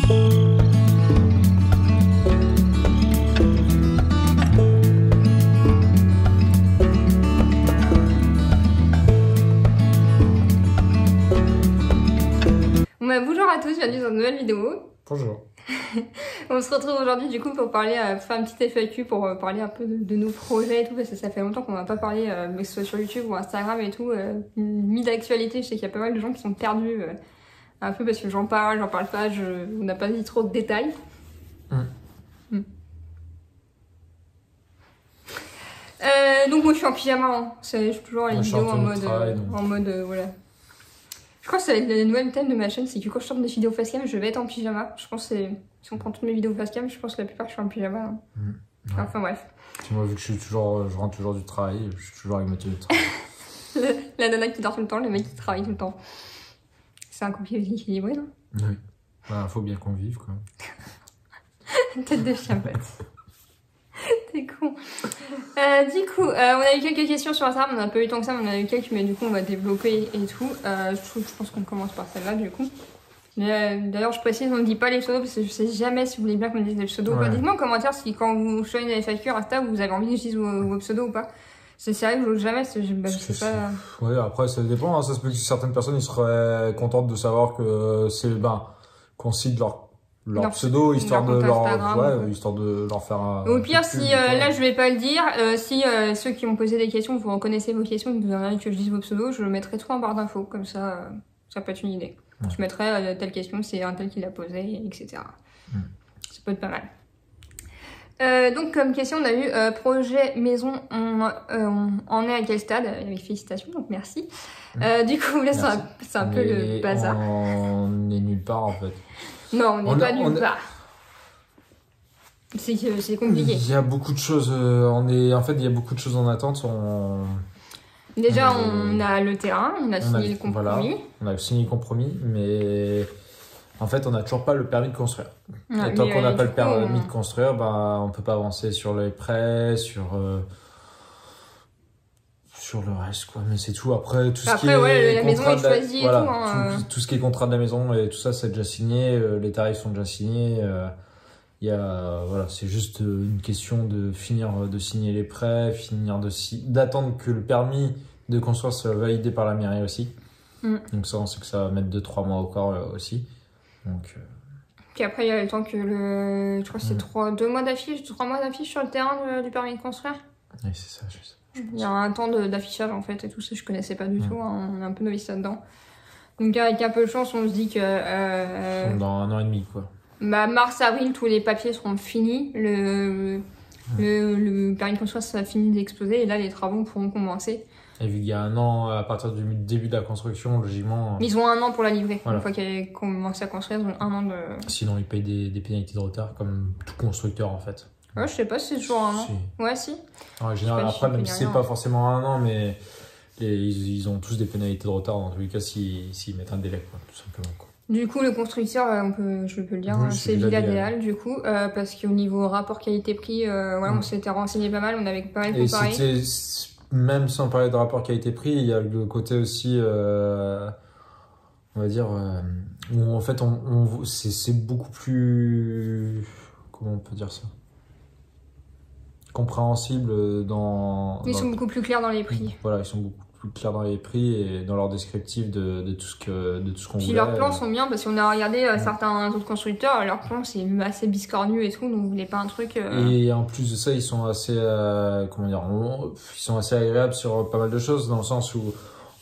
Bonjour à tous, bienvenue dans une nouvelle vidéo. Bonjour. On se retrouve aujourd'hui du coup pour parler, faire un petit FAQ pour parler un peu de nos projets et tout, parce que ça fait longtemps qu'on n'a pas parlé, que ce soit sur YouTube ou Instagram et tout, mis d'actualité. Je sais qu'il y a pas mal de gens qui sont perdus un peu parce que j'en parle pas, on n'a pas dit trop de détails. Donc moi je suis en pyjama, hein. Je suis toujours à la vidéo en mode, voilà. Je crois que ça va être le nouvel thème de ma chaîne, c'est que quand je sors des vidéos facecam, je vais être en pyjama. Je pense que si on prend toutes mes vidéos facecam, je pense que la plupart je suis en pyjama. Hein. Ouais. Enfin bref. Moi vu que je rentre toujours du travail, je suis toujours avec ma tenue de travail. La nana qui dort tout le temps, le mec qui travaille tout le temps. C'est un couple équilibré, non? Oui. Bah, faut bien qu'on vive quoi. Tête de chien pote. T'es con. Du coup, on a eu quelques questions sur Instagram, on n'a pas eu tant que ça, mais on en a eu quelques, mais du coup on va développer et tout. Je pense qu'on commence par celle-là du coup. D'ailleurs je précise, on ne dit pas les pseudos parce que je sais jamais si vous voulez bien qu'on dise les pseudos ou pas. Dites-moi en commentaire si quand vous choisissez une FAQ Insta, vous avez envie que je dise vos pseudos ou pas. C'est sérieux, je n'ose jamais, je sais pas. Ouais, après ça dépend, hein. Ça se peut que certaines personnes ils seraient contentes de savoir que c'est qu'on cite leur pseudo, histoire de leur faire un... Au pire, si là je vais pas le dire, si ceux qui ont posé des questions, vous reconnaissez vos questions, vous avez envie que je dise vos pseudos, je mettrai tout en barre d'infos, comme ça, ça peut être une idée. Ouais. Je mettrai telle question, c'est un tel qui l'a posé, etc. Ça peut être pas mal. Donc comme question, on a eu projet maison, on est à quel stade? Avec félicitations, donc merci. Du coup, là c'est un peu le bazar. On est nulle part en fait. Non, on n'est pas nulle part. C'est compliqué. Il y a beaucoup de choses. En fait, il y a beaucoup de choses en attente. Déjà, on a le terrain, on a signé le compromis. Voilà, on a signé le compromis, mais en fait, on n'a toujours pas le permis de construire. Et tant qu'on n'a pas le permis de construire, bah, on peut pas avancer sur les prêts, sur le reste quoi, mais c'est tout. Après tout ce qui est la maison est choisie et tout, hein. Tout ce qui est contrat de la maison et tout ça c'est déjà signé, les tarifs sont déjà signés, c'est juste une question de finir de signer les prêts, d'attendre que le permis de construire soit validé par la mairie aussi. Donc ça on sait que ça va mettre 2-3 mois encore aussi. Donc puis après il y a le temps que je crois que c'est 3 mois d'affiche sur le terrain du permis de construire. Oui, c'est ça, je sais. Il y a un temps d'affichage en fait et tout ça, je connaissais pas du tout, hein, on est un peu novice là-dedans. Donc avec un peu de chance, on se dit que... dans 1 an et demi quoi. Bah, mars-avril, tous les papiers seront finis, le permis de construire ça a fini d'exploser et là les travaux pourront commencer. Et vu qu'il y a 1 an à partir du début de la construction, logiquement... Ils ont 1 an pour la livrer, une fois qu'elle a commencé à construire, ils ont 1 an de... Sinon ils payent des pénalités de retard comme tout constructeur en fait. Ouais, je sais pas si c'est toujours 1 an. Si. Ouais, si. En général, après, même si c'est pas forcément 1 an, mais ils ont tous des pénalités de retard dans tous les cas s'ils mettent un délai, quoi, tout simplement. Quoi. Du coup, le constructeur, je peux le dire, c'est Villadéal, du coup, parce qu'au niveau rapport qualité-prix, on s'était renseigné pas mal, on avait pas mal comparé. Même sans parler de rapport qualité-prix, il y a le côté aussi, on va dire, où en fait, c'est beaucoup plus... Comment on peut dire ça? Compréhensible ils sont beaucoup plus clairs dans les prix. Voilà, ils sont beaucoup plus clairs dans les prix et dans leur descriptif de tout ce qu'on voulait. Puis leurs plans sont bien parce qu'on a regardé certains autres constructeurs, leurs plans c'est assez biscornu et tout, donc vous voulez pas un truc... Et en plus de ça, ils sont assez ils sont assez agréables sur pas mal de choses, dans le sens où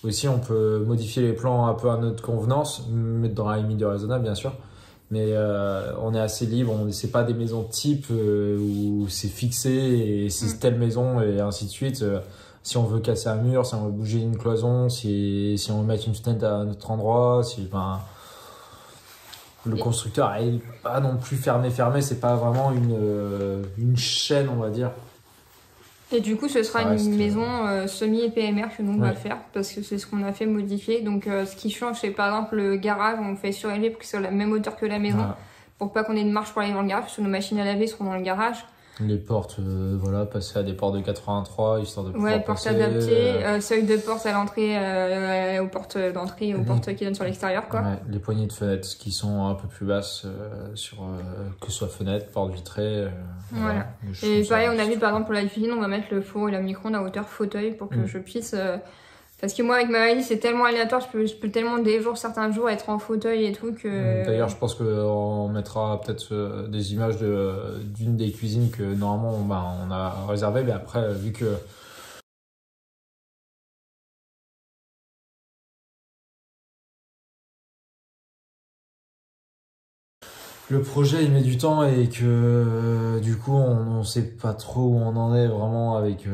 aussi on peut modifier les plans un peu à notre convenance, mettre dans la limite du raisonnable bien sûr. Mais on est assez libre, c'est pas des maisons type où c'est fixé et c'est telle maison et ainsi de suite. Si on veut casser un mur, si on veut bouger une cloison, si on veut mettre une fenêtre à un autre endroit, le constructeur est pas non plus fermé, c'est pas vraiment une chaîne on va dire. Et du coup, ce sera une maison semi-PMR que nous on va faire parce que c'est ce qu'on a fait modifier. Donc, ce qui change, c'est par exemple le garage, on fait surélevé pour que ce soit la même hauteur que la maison pour pas qu'on ait de marche pour aller dans le garage parce que nos machines à laver seront dans le garage. Les portes, voilà, passer à des portes de 83, histoire de pouvoir portes passer. adaptées, seuil de porte à l'entrée, aux portes d'entrée, aux portes qui donnent sur l'extérieur, quoi. Ouais, les poignées de fenêtres qui sont un peu plus basses, que ce soit fenêtre, porte vitrée. Voilà. Et pareil, on a vu par exemple pour la cuisine, on va mettre le four et la micro-ondes à hauteur fauteuil pour que je puisse. Parce que moi, avec ma maladie, c'est tellement aléatoire, je peux tellement certains jours être en fauteuil et tout que. D'ailleurs, je pense qu'on mettra peut-être des images d'une des cuisines que normalement on a réservées, mais après, vu que. Le projet il met du temps et que du coup on sait pas trop où on en est vraiment avec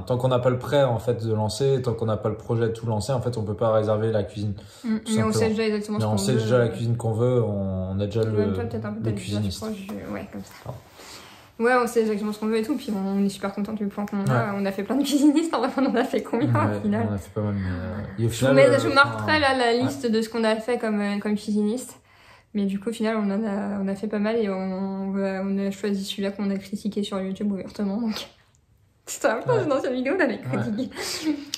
tant qu'on n'a pas le prêt en fait de lancer, tant qu'on n'a pas le projet de tout lancer, en fait on peut pas réserver la cuisine. Mais on sait déjà exactement ce qu'on veut. On sait déjà la cuisine qu'on veut, on a déjà le cuisiniste. Ouais, comme ça. Ouais, on sait exactement ce qu'on veut et tout, puis on est super content du plan qu'on a. On a fait plein de cuisinistes, en vrai, on en a fait combien au final? On a fait pas mal, mais au final, je vous marquerai là la liste de ce qu'on a fait comme cuisiniste. Mais du coup, au final, on a fait pas mal et on a choisi celui-là qu'on a critiqué sur YouTube ouvertement. Donc, c'était un peu dans cette vidéo, on avait critiqué.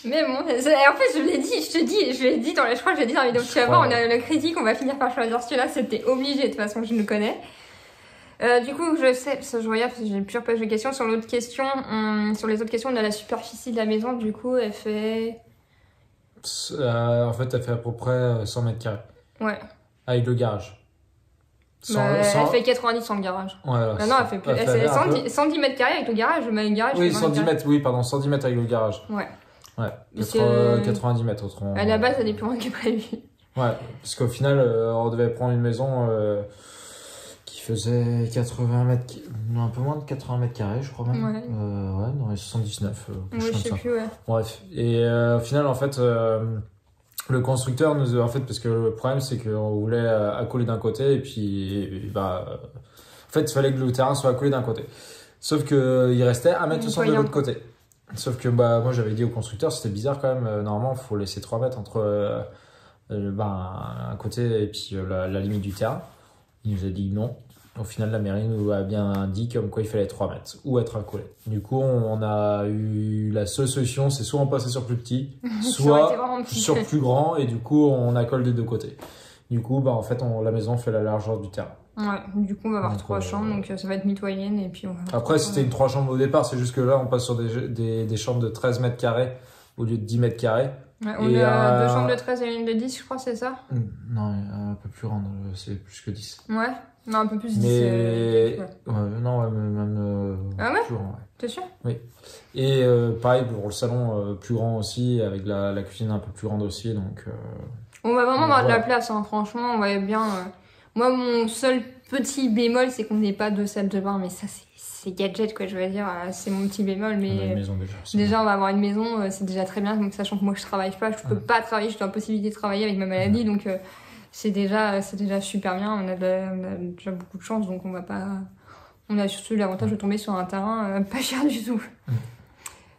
Mais bon, en fait, je l'ai dit je crois que j'ai dit dans la vidéo que tu vas voir, on a le critique, on va finir par choisir celui-là, c'était obligé, de toute façon, je le connais. Du coup, je sais, ça je regarde parce que j'ai plusieurs pages de questions. Sur l'autre question, sur les autres questions, on a la superficie de la maison, du coup, elle fait. En fait, elle fait à peu près 100 mètres carrés. Ouais. Avec le garage. Elle fait 90 sans le garage. Ouais, non, elle fait plus. Elle fait 110 mètres carrés avec le garage, mais le garage. Oui, 110 mètres, oui, pardon, 110 mètres avec le garage. Ouais. Ouais, 90 mètres autrement. À la base, elle est plus loin que prévu. Ouais, parce qu'au final, on devait prendre une maison qui faisait 80 mètres, un peu moins de 80 mètres carrés, je crois même. Ouais, dans les 79. Oui, je sais plus, ouais. Bref. Et au final, en fait. Le constructeur nous en fait parce que le problème c'est qu'on voulait accoler d'un côté et puis en fait il fallait que le terrain soit accolé d'un côté. Sauf que il restait 1,60 m de l'autre côté. Sauf que moi j'avais dit au constructeur c'était bizarre quand même, normalement il faut laisser 3 mètres entre un côté et puis la limite du terrain. Il nous a dit non. Au final, la mairie nous a bien dit comme quoi il fallait 3 mètres ou être accolé. Du coup, on a eu la seule solution, c'est soit on passait sur plus petit, soit sur plus grand, et du coup, on accole des deux côtés. Du coup, en fait, la maison fait la largeur du terrain. Ouais, du coup, on va avoir 3 chambres, donc ça va être mitoyenne. Et puis après, c'était une 3 chambres au départ, c'est juste que là, on passe sur des chambres de 13 mètres carrés au lieu de 10 mètres carrés. Ouais, on a 2 chambres de 13 et une de 10, je crois, c'est ça? Non, un peu plus grande, c'est plus que 10. Ouais, non, un peu plus 10. Mais non, même ah ouais? plus grand, ouais. T'es sûr? Oui. Et pareil pour le salon, plus grand aussi, avec la cuisine un peu plus grande aussi, donc... On va vraiment avoir de la place, hein, franchement, on va bien... Moi, mon seul petit bémol, c'est qu'on n'ait pas de salle de bain, mais ça, c'est gadget, quoi, je veux dire, c'est mon petit bémol, mais... On a une maison déjà, on va avoir une maison, c'est déjà très bien, donc sachant que moi, je travaille pas, je peux pas travailler, j'ai l'impossibilité de travailler avec ma maladie, donc c'est déjà super bien, on a déjà beaucoup de chance, donc on va pas... On a surtout l'avantage de tomber sur un terrain pas cher du tout.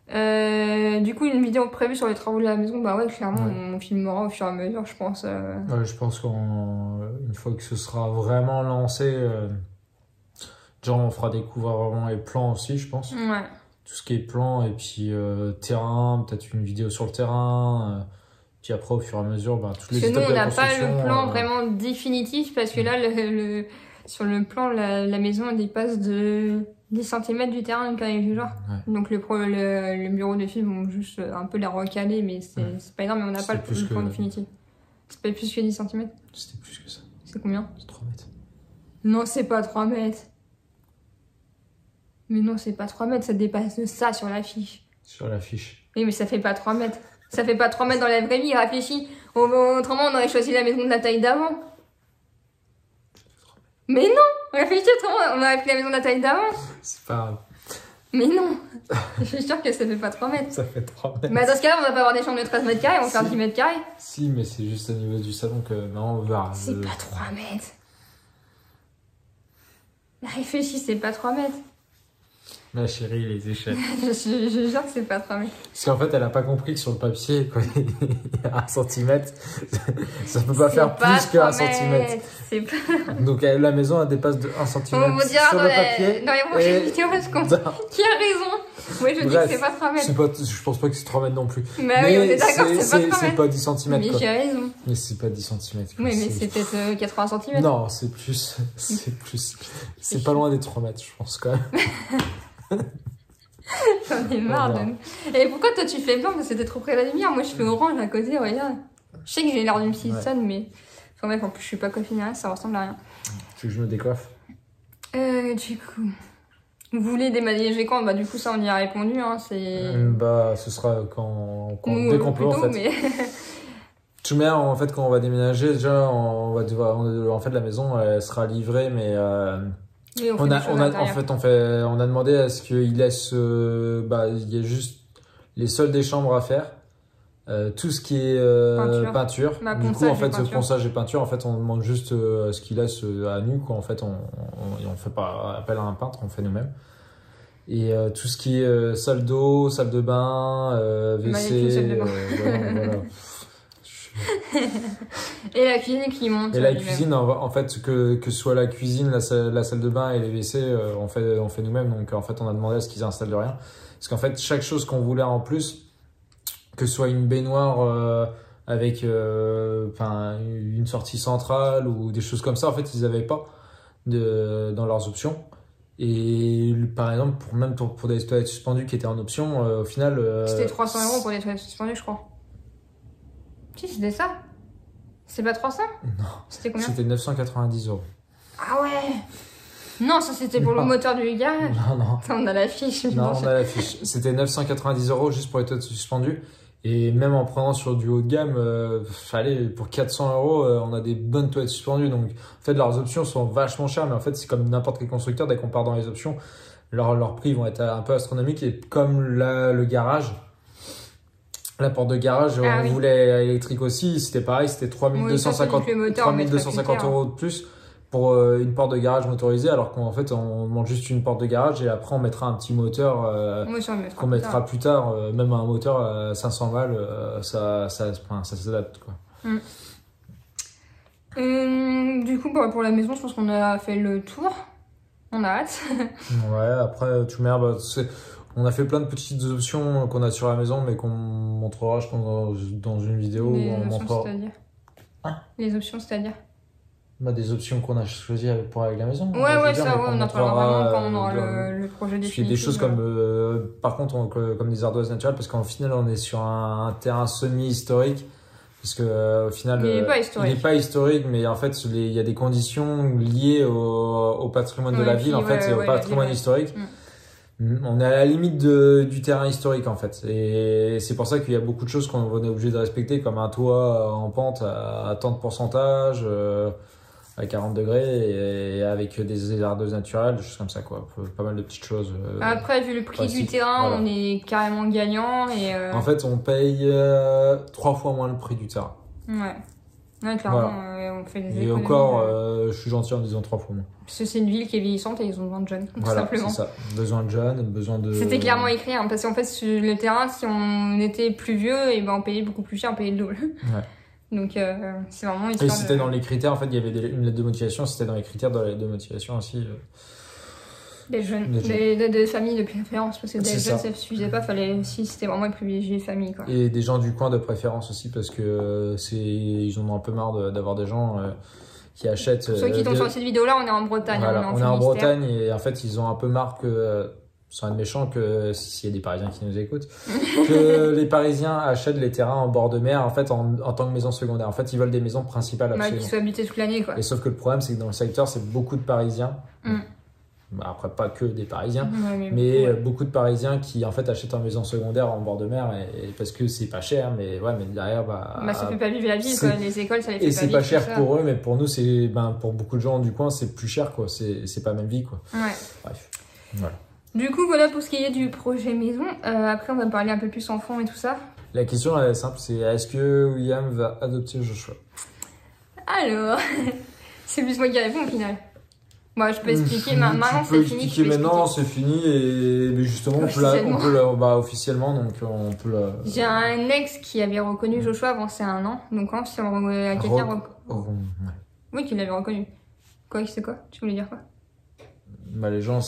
Du coup, une vidéo prévue sur les travaux de la maison, bah ouais, clairement, on filmera au fur et à mesure, je pense. Ouais, je pense qu'une fois que ce sera vraiment lancé, genre on fera découvrir vraiment les plans aussi, je pense. Ouais. Tout ce qui est plan et puis terrain, peut-être une vidéo sur le terrain. Puis après, au fur et à mesure, toutes les étapes de la construction. Parce que nous, on n'a pas le plan vraiment définitif, parce que là, sur le plan, la maison elle dépasse de 10 cm du terrain, quand même, du genre. Ouais. Donc le bureau de filles vont juste un peu la recaler, mais c'est pas énorme, mais on n'a pas le plan définitif. C'est pas plus que 10 cm? C'était plus que ça. C'est combien? C'est 3 mètres. Non, c'est pas 3 mètres. Mais non, c'est pas 3 mètres, ça dépasse de ça sur l'affiche. Sur l'affiche. Oui, mais ça fait pas 3 mètres. Ça fait pas 3 mètres dans la vraie vie, réfléchis. Autrement, on aurait choisi la maison de la taille d'avant. Mais non, réfléchis, autrement, on aurait pris la maison de la taille d'avant. C'est pas grave. Mais non, je suis sûre que ça fait pas 3 mètres. Ça fait 3 mètres. Mais dans ce cas-là, on va pas avoir des chambres de 13 mètres carrés, on va faire 10 mètres carrés. Si, mais c'est juste au niveau du salon que non, on verra. C'est pas 3 mètres. Réfléchis, c'est pas 3 mètres. Ma chérie, les échelles. Je jure que c'est pas trop mal. Parce qu'en fait, elle a pas compris que sur le papier, quoi, il y a 1 centimètre, ça peut pas faire plus que 1 centimètre. C'est pas... Donc la maison, elle dépasse de 1 centimètre On vous dira sur le papier. dans les prochaines vidéos, parce qu'on... Qui a raison? Oui, je dis que c'est pas 3 mètres. Je pense pas que c'est 3 mètres non plus. Mais oui, on est d'accord, c'est pas 3 mètres. C'est pas 10 centimètres, Mais quoi. j'ai raison. Mais c'est pas 10 centimètres. Oui, mais c'est peut-être 80 centimètres. Non, c'est plus. C'est plus. C'est pas loin des 3 mètres, je pense, quand même. J'en ai marre de... Et pourquoi toi tu fais blanc? Parce que t'es trop près de la lumière. Moi je fais orange à côté, regarde. Je sais que j'ai l'air d'une petite sonne, mais... Enfin bref, en plus je suis pas coiffée ni rien, ça ressemble à rien. Tu veux que je me décoiffe? Du coup... Vous voulez déménager quand? Bah du coup ça on y a répondu, hein, c'est... Bah ce sera dès qu'on peut, en fait. Mais... Tout mais en fait quand on va déménager, déjà en fait la maison elle sera livrée, mais... Oui, on a demandé à ce qu'il laisse, il y a juste les seuls des chambres à faire, tout ce qui est peinture. Du coup, en fait, ponçage et peinture, en fait, on demande juste ce qu'il laisse à nous, quoi. En fait, on fait pas appel à un peintre, on fait nous-mêmes. Et tout ce qui est salle d'eau, salle de bain, WC, voilà. Et la cuisine qui monte. Et la cuisine, en fait, que ce soit la cuisine, la salle de bain et les WC, on fait nous-mêmes. Donc, en fait, on a demandé à ce qu'ils installent de rien. Parce qu'en fait, chaque chose qu'on voulait en plus, que ce soit une baignoire avec une sortie centrale ou des choses comme ça, en fait, ils n'avaient pas dans leurs options. Et par exemple, pour des toilettes suspendues qui étaient en option, au final... C'était 300 € pour les toilettes suspendues, je crois. Si, c'était ça. C'est pas 300? Non. C'était combien? C'était 990 €. Ah ouais! Non, ça c'était pour le moteur du garage. Non. Ça, on a la fiche. Non, on a la fiche. C'était 990 € juste pour les toilettes suspendues. Et même en prenant sur du haut de gamme, pour 400 €, on a des bonnes toilettes suspendues. Donc, en fait, leurs options sont vachement chères. Mais en fait, c'est comme n'importe quel constructeur. Dès qu'on part dans les options, leurs prix vont être un peu astronomiques. Et comme le garage... La porte de garage, on voulait électrique aussi, c'était pareil, c'était 3250 € de plus pour une porte de garage motorisée, alors qu'en fait on demande juste une porte de garage et après on mettra un petit moteur qu'on mettra plus tard, même un moteur à 500 balles, ça s'adapte, quoi. Du coup, pour la maison, je pense qu'on a fait le tour, on a hâte. Ouais, après, on a fait plein de petites options qu'on a sur la maison, mais qu'on montrera, je pense, dans une vidéo. Les options, c'est-à-dire Les options, c'est-à-dire des options qu'on a choisies avec la maison. Ouais, ça, on en parlera vraiment quand on aura le projet définitif. Il y a des choses comme, par contre, comme des ardoises naturelles, parce qu'en final, on est sur un terrain semi-historique. Parce que au final, il n'est pas historique, mais en fait, il y a des conditions liées au patrimoine de la ville, en fait, et au patrimoine historique. On est à la limite du terrain historique, en fait. Et c'est pour ça qu'il y a beaucoup de choses qu'on est obligé de respecter, comme un toit en pente à tant de pourcentage, à 40 degrés, et avec des ardeuses naturelles, des choses comme ça, quoi. Pas mal de petites choses. Après, vu le prix du terrain, on est carrément gagnant. En fait, on paye 3 fois moins le prix du terrain. Ouais, clairement, on fait des économies. Et encore, je suis gentil en disant 3 fois moins. Parce que c'est une ville qui est vieillissante et ils ont besoin de jeunes, tout simplement. C'est ça. Besoin de jeunes, besoin de... C'était clairement écrit, hein, parce qu'en fait, sur le terrain, si on était plus vieux, et on payait beaucoup plus cher, on payait le double. Donc, c'est vraiment histoire. Et c'était dans les critères, en fait, il y avait une lettre de motivation, c'était dans les critères de la lettre de motivation aussi. Des jeunes, des familles de préférence, parce que des jeunes, ça ne suffisait pas, c'était vraiment privilégier les familles, quoi. Et des gens du coin de préférence aussi, parce que ils en ont un peu marre d'avoir des gens qui achètent. Pour ceux qui tombent sur cette vidéo-là, on est en Bretagne. Voilà, on est en Bretagne et en fait, ils ont un peu marre que. Sans être méchant, que s'il y a des Parisiens qui nous écoutent, que les Parisiens achètent les terrains en bord de mer en fait en tant que maison secondaire. En fait, ils veulent des maisons principales absolument. Qui soient habitées toute l'année, quoi. Et sauf que le problème, c'est que dans le secteur, c'est beaucoup de Parisiens. Après, pas que des Parisiens, mais beaucoup de Parisiens qui en fait achètent en maison secondaire en bord de mer et parce que c'est pas cher, mais derrière, ça fait pas vivre la ville, quoi. Les écoles, ça les fait pas vivre. Et c'est pas cher pour eux, mais pour nous, pour beaucoup de gens du coin, c'est plus cher, quoi. C'est pas la même vie, quoi. Bref, voilà. Du coup, voilà pour ce qui est du projet maison. Après, on va parler un peu plus enfant et tout ça. La question, elle est simple, c'est est-ce que William va adopter Joshua? Alors, c'est plus moi qui réponds au final. Bah, je peux expliquer maintenant, c'est fini. Tu peux expliquer maintenant, c'est fini, mais justement, officiellement, donc on peut la... J'ai un ex qui avait reconnu Joshua avant c'est 1 an, donc quand si on quelqu'un... Oui, qui l'avait reconnu. Quoi, c'est quoi? Tu voulais dire quoi? Bah, les gens,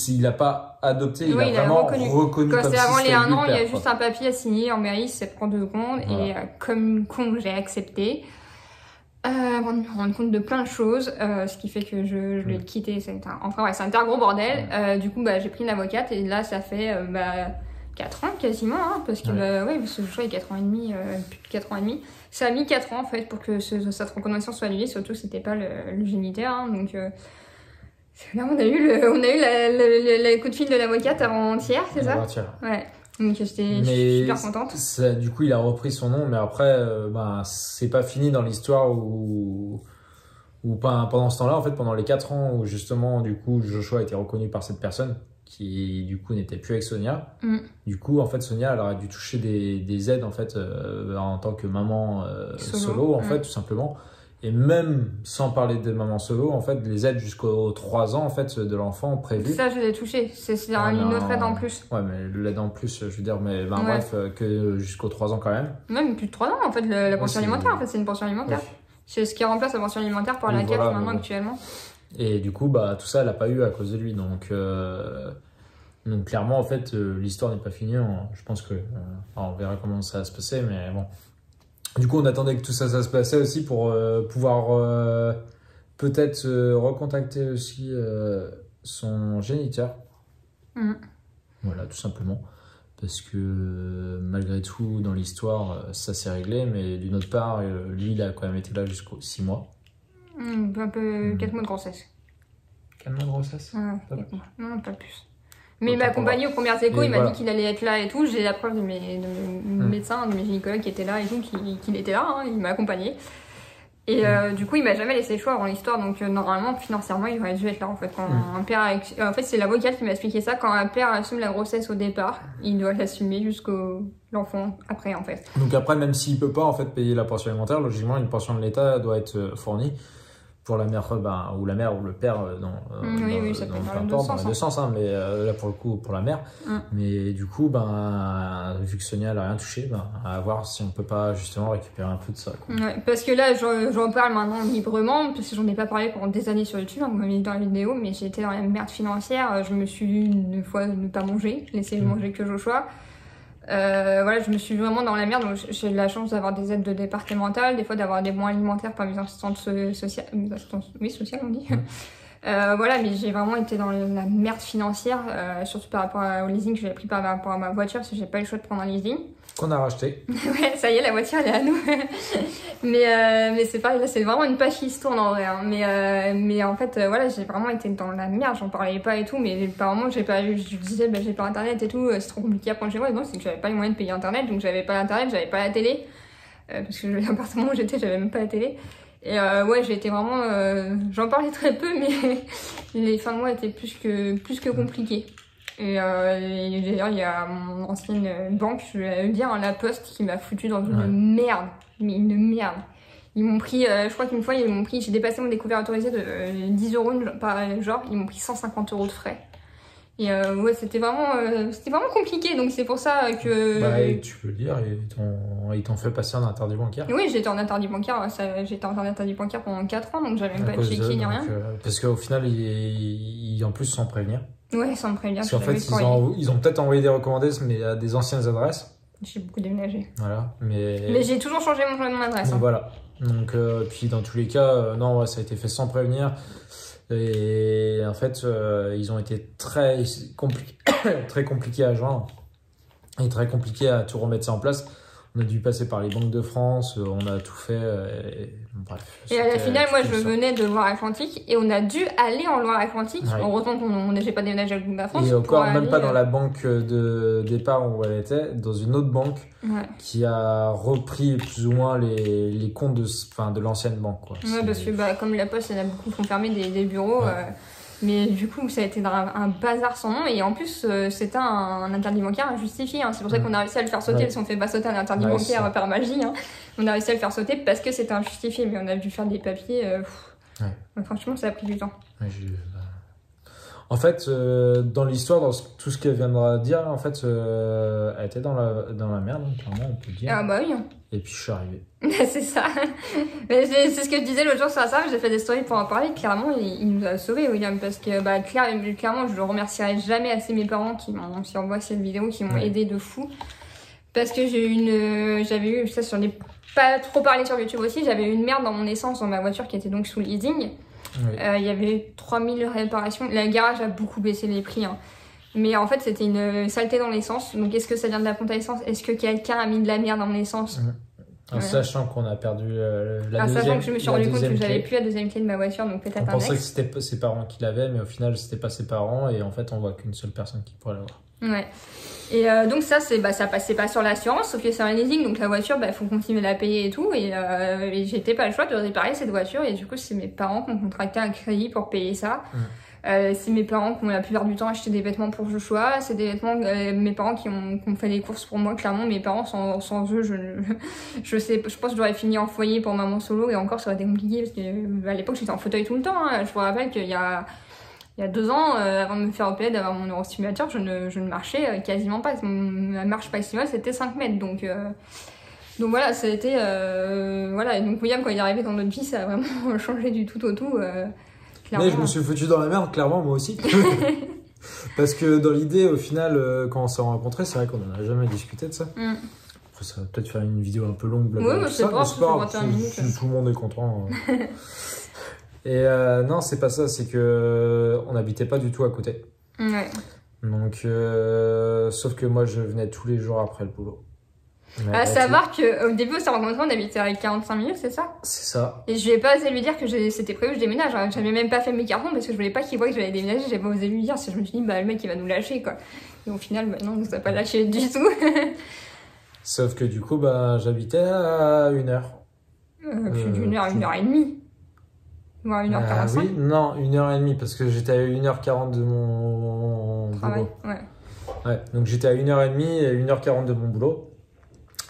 il a pas adopté, il a il vraiment reconnu. Quand c'est avant les 1 an, il y a juste un papier à signer en mairie, c'est prendre de compte, et comme une con, j'ai accepté. Avant de me rendre compte de plein de choses, ce qui fait que je l'ai quitté. C'est un gros bordel. Du coup, j'ai pris une avocate et là, ça fait 4 ans quasiment, hein, parce que parce que je crois qu'il y a 4 ans et demi, plus de 4 ans et demi. Ça a mis 4 ans en fait pour que cette reconnaissance soit annulée, surtout que c'était pas le géniteur. Hein, donc là, on a eu le coup de fil de l'avocate avant-hier, c'est ça? Avant-hier. Ouais. Donc j'étais super contente. Du coup, il a repris son nom, mais après, c'est pas fini dans l'histoire où pendant ce temps-là, en fait, pendant les 4 ans où justement, du coup, Joshua a été reconnu par cette personne qui, du coup, n'était plus avec Sonia. Du coup, en fait, Sonia, elle aurait dû toucher des aides, en fait, en tant que maman solo, en fait, tout simplement. Et même sans parler de maman solo, en fait, les aides jusqu'aux 3 ans en fait, de l'enfant prévues. Ça, je l'ai touché. C'est une autre aide en plus. Ouais, mais l'aide en plus, je veux dire, mais bref, que jusqu'aux 3 ans quand même. Même plus de 3 ans en fait, la pension alimentaire, en fait, c'est une pension alimentaire. Oui. C'est ce qui remplace la pension alimentaire par la CAF maintenant actuellement. Et du coup, tout ça, elle n'a pas eu à cause de lui. Donc clairement, en fait, l'histoire n'est pas finie. Je pense que on verra comment ça va se passer, mais bon. Du coup, on attendait que tout ça se passait aussi pour pouvoir peut-être recontacter aussi son géniteur. Voilà, tout simplement. Parce que malgré tout, dans l'histoire, ça s'est réglé. Mais d'une autre part, lui, il a quand même été là jusqu'aux 6 mois. Un peu 4 mois de grossesse. 4 mois de grossesse? Ouais, 4 mois. Non, pas plus. Mais il m'a accompagné aux premières échos, il m'a dit qu'il allait être là et tout. J'ai la preuve de mes médecins, de mes gynécologues qui étaient là et tout, qu'il était là, hein, il m'a accompagné. Et du coup, il m'a jamais laissé le choix avant l'histoire, donc normalement, financièrement, il aurait dû être là en fait. Quand un père en fait, c'est l'avocate qui m'a expliqué ça. Quand un père assume la grossesse au départ, il doit l'assumer jusqu'au l'enfant après en fait. Donc après, même s'il peut pas en fait payer la pension alimentaire, logiquement, une pension de l'État doit être fournie. Pour la mère, ou la mère ou le père dans les deux sens, hein, mais là pour le coup pour la mère. Mais du coup, vu que Sonia n'a rien touché, à voir si on peut pas justement récupérer un peu de ça. Quoi. Ouais, parce que là, j'en parle maintenant librement, parce que j'en ai pas parlé pendant des années sur YouTube, hein, vous m'avez dit dans la vidéo, mais j'ai été dans la merde financière. Je me suis dit une fois ne pas manger, laisser manger que Joshua. Voilà, je me suis vraiment dans la merde, donc j'ai eu la chance d'avoir des aides de départementales, des fois d'avoir des bons alimentaires par mes assistantes sociales, sociales on dit. Voilà, mais j'ai vraiment été dans la merde financière, surtout par rapport au leasing que j'avais pris par rapport à ma voiture, parce que j'ai pas eu le choix de prendre un leasing. Qu'on a racheté. Ouais, ça y est, la voiture elle est à nous. mais c'est pareil, là c'est vraiment une page qui se tourne en vrai. Hein. Mais en fait, voilà, j'ai vraiment été dans la merde, j'en parlais pas et tout, mais par moments je disais, j'ai pas internet et tout, c'est trop compliqué à prendre chez moi. Et bon, c'est que j'avais pas les moyens de payer internet, donc j'avais pas l'internet, j'avais pas la télé. Parce que l'appartement où j'étais, j'avais même pas la télé. Et ouais, j'ai été vraiment, j'en parlais très peu, mais les fins de mois étaient plus que compliquées. Et d'ailleurs, il y a mon ancienne banque, je vais le dire, la Poste, qui m'a foutu dans une merde. Mais une merde. Ils m'ont pris, je crois qu'une fois, j'ai dépassé mon découvert autorisé de 10 € par genre, ils m'ont pris 150 € de frais. Et ouais, c'était vraiment compliqué, donc c'est pour ça que... tu peux le dire, ils t'ont fait passer en interdit bancaire. Oui, j'étais en interdit bancaire, j'étais en interdit bancaire pendant 4 ans, donc j'avais même pas de chéquier ni rien. Parce qu'au final, en plus, sans prévenir. Ouais, sans me prévenir. Parce qu'en fait, ils ont peut-être envoyé des recommandés, mais à des anciennes adresses. J'ai beaucoup déménagé. Voilà, mais j'ai toujours changé mon adresse. Hein. Voilà. Donc, puis dans tous les cas, non, ouais, ça a été fait sans prévenir. Et en fait, ils ont été très compliqués à joindre et très compliqués à tout remettre ça en place. On a dû passer par les banques de France, on a tout fait. Bref. Et à la finale, moi, je venais de Loire-Atlantique et on a dû aller en Loire-Atlantique. Ouais. Heureusement qu'on n'a pas déménagé à la France. Et encore, même pas dans la banque de départ où elle était, dans une autre banque qui a repris plus ou moins les comptes de l'ancienne banque. Quoi. Ouais, parce que comme la Poste, il y en a beaucoup qui ont fermé des bureaux. Ouais. Mais du coup, ça a été un bazar sans nom. Et en plus, c'était un interdit bancaire injustifié. Hein. C'est pour ça qu'on a réussi à le faire sauter. Parce qu'on ne fait pas sauter un interdit bancaire par magie. Hein. On a réussi à le faire sauter parce que c'était injustifié. Mais on a dû faire des papiers. Ouais. Donc, franchement, ça a pris du temps. Ouais, en fait, dans l'histoire, tout ce qu'elle viendra dire, en fait, elle était dans la merde, hein, clairement, on peut le dire. Ah bah oui. Et puis je suis arrivé. C'est ça. Mais c'est ce que je disais l'autre jour sur Instagram, j'ai fait des stories pour en parler. Clairement, il nous a sauvés, William, parce que bah, clairement, je le remercierai jamais assez mes parents qui m'ont, si on voit cette vidéo, qui m'ont aidé de fou. Parce que j'avais eu, ça sur les, pas trop parlé sur YouTube aussi, j'avais eu une merde dans mon essence dans ma voiture qui était donc sous leasing. Oui. Il y avait 3000 réparations. Le garage a beaucoup baissé les prix, hein. Mais en fait, c'était une saleté dans l'essence. Donc, est-ce que ça vient de la pompe à essence? Est-ce que quelqu'un a mis de la merde dans mon essence? En sachant qu'on a perdu la deuxième. Sachant que je me suis rendu compte que j'avais plus la deuxième clé de ma voiture, donc peut-être un ex. On pensait que c'était ses parents qui l'avaient, mais au final, c'était pas ses parents. Et en fait, on voit qu'une seule personne qui pourrait l'avoir. Ouais. Et donc ça, ça passait pas sur l'assurance, sauf que c'est un leasing, donc la voiture, faut continuer à la payer et tout. Et j'étais pas le choix de réparer cette voiture. Et du coup, c'est mes parents qui ont contracté un crédit pour payer ça. C'est mes parents qui ont la plupart du temps acheté des vêtements pour Joshua. C'est des vêtements, mes parents qui ont fait des courses pour moi. Clairement, mes parents, sans eux, je pense que j'aurais fini en foyer pour maman solo. Et encore, ça aurait été compliqué parce que à l'époque, j'étais en fauteuil tout le temps, hein. Je vous rappelle qu'il y a 2 ans, avant de me faire opérer, d'avoir mon neurostimulateur, je ne marchais quasiment pas. Ma marche maximale, c'était 5 mètres. Donc voilà, ça a été... voilà, et donc William, quand il est arrivé dans notre vie, ça a vraiment changé du tout au tout. Mais je me suis foutu dans la merde, clairement, moi aussi. Parce que dans l'idée, au final, quand on s'est rencontrés, c'est vrai qu'on n'en a jamais discuté de ça. Après, ça va peut-être faire une vidéo un peu longue, blablabla. Oui, c'est pas grave, tout le monde est content. Et non, c'est pas ça, c'est que on n'habitait pas du tout à côté. Ouais. Donc, sauf que moi, je venais tous les jours après le boulot. À savoir qu'au début, on s'est rencontrés, on habitait à 45 minutes, c'est ça? C'est ça. Et je vais pas osé lui dire que c'était prévu que je déménage. J'avais même pas fait mes cartons parce que je voulais pas qu'il voie que j'allais déménager. J'ai pas osé lui dire, parce que je me suis dit, le mec, il va nous lâcher, quoi. Et au final, non, il nous a pas lâché du tout. Sauf que du coup, j'habitais à 1 heure. Plus d'une heure, 1h30. Voire 1h45. Oui, non, 1h30, parce que j'étais à 1h40 de mon travail. Boulot. Ouais, donc j'étais à 1h30 et 1h40 de mon boulot.